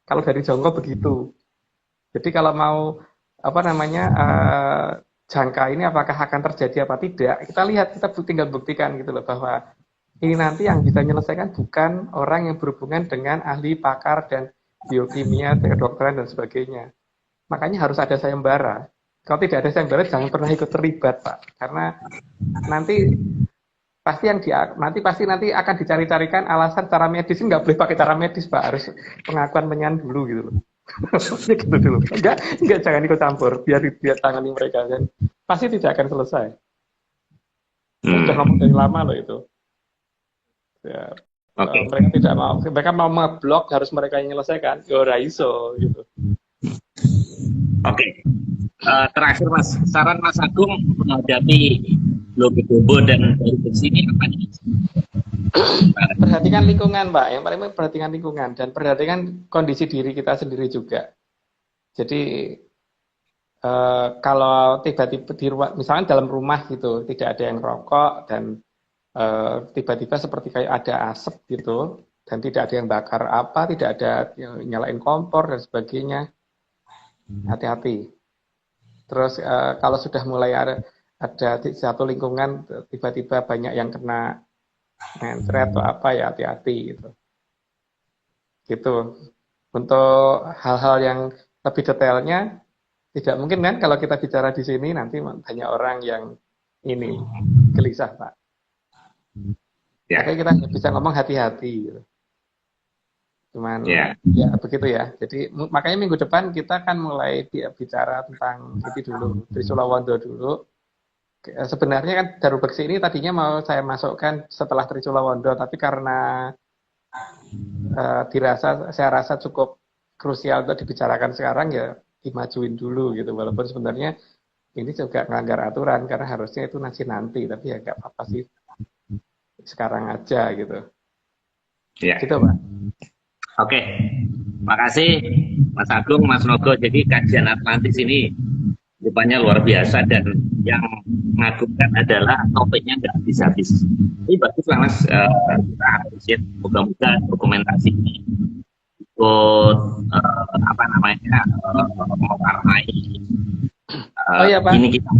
Kalau dari Jongko begitu. Jadi kalau mau jangka ini apakah akan terjadi apa tidak, kita lihat, kita tinggal buktikan gitu loh, bahwa ini nanti yang bisa menyelesaikan bukan orang yang berhubungan dengan ahli pakar dan biokimia, kedokteran dan sebagainya. Makanya harus ada sayembara. Kalau tidak ada sayembara, jangan pernah ikut terlibat, Pak. Karena nanti pasti akan dicari-carikan alasan cara medis. Nggak boleh pakai cara medis, Pak. Harus pengakuan menyan dulu gitu loh. Gitu dulu. Enggak, jangan ikut campur. Biar tangani mereka kan. Pasti tidak akan selesai. Sudah ngomong dari lama loh itu. Ya, mereka tidak mau. Mereka mau ngeblok, harus mereka yang menyelesaikan. Yo raiso gitu. Oke. Terakhir Mas, saran Mas Agung menghadapi Glo Pendopo dan dari Beksi ini apa nih? Perhatikan lingkungan, Pak. Yang paling penting perhatikan lingkungan dan perhatikan kondisi diri kita sendiri juga. Jadi kalau tiba-tiba di rumah, misalnya dalam rumah gitu, tidak ada yang rokok dan tiba-tiba seperti kayak ada asap gitu, dan tidak ada yang bakar apa, tidak ada yang nyalain kompor dan sebagainya, hati-hati. Terus kalau sudah mulai ada di satu lingkungan tiba-tiba banyak yang kena mencret atau apa, ya hati-hati gitu. Gitu. Untuk hal-hal yang lebih detailnya tidak mungkin kan kalau kita bicara di sini, nanti banyak orang yang ini gelisah Pak. Ya. Tapi kita bisa ngomong hati-hati gitu. Cuman ya begitu ya. Jadi makanya minggu depan kita kan mulai bicara tentang itu dulu, Trisula Wanda dulu. Sebenarnya kan Daru Beksi ini tadinya mau saya masukkan setelah Trisula Wanda, tapi karena saya rasa cukup krusial untuk dibicarakan sekarang, ya dimajuin dulu gitu. Walaupun sebenarnya ini juga melanggar aturan karena harusnya itu nanti, tapi ya nggak apa-apa sih, sekarang aja gitu. Ya. Gitu Pak. Oke, makasih Mas Agung, Mas Nogo. Jadi kajian Atlantis ini rupanya luar biasa, dan yang mengagumkan adalah topiknya nggak habis-habis. Ini bagus lah Mas, kita appreciate. Moga-moga dokumentasi ini ikut mewarnai Pak. Ini kita.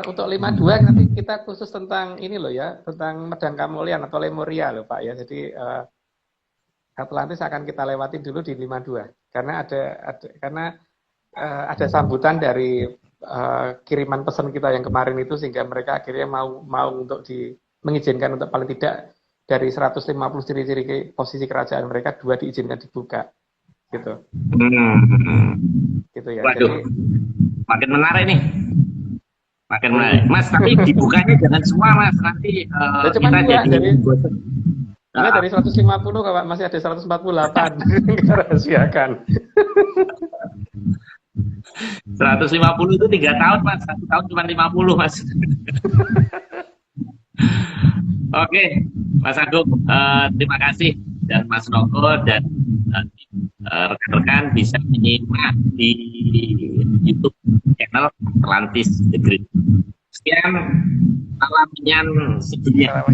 Untuk 52 nanti kita khusus tentang ini loh ya, tentang Medang Kamulian atau Lemuria loh Pak ya. Jadi Atlantis akan kita lewati dulu di 52 karena ada sambutan dari kiriman pesan kita yang kemarin itu, sehingga mereka akhirnya mau untuk mengizinkan untuk paling tidak dari 150 ciri-ciri posisi kerajaan mereka 2 diizinkan dibuka gitu. Gitu ya. Waduh. Makin menarik nih. Makin menarik. Mas, tapi dibukanya jangan semua, Mas. Nanti kita jadi bosan. Ini dari 150 kalau masih ada 148 kita rahasiakan. 150 itu 3 tahun, Mas. 1 tahun cuma 50, Mas. Oke, Mas Agung, terima kasih. Dan Mas Noko dan rekan-rekan bisa menyimak di YouTube channel Atlantis The Great. Sekian, salam Minyan sedunia.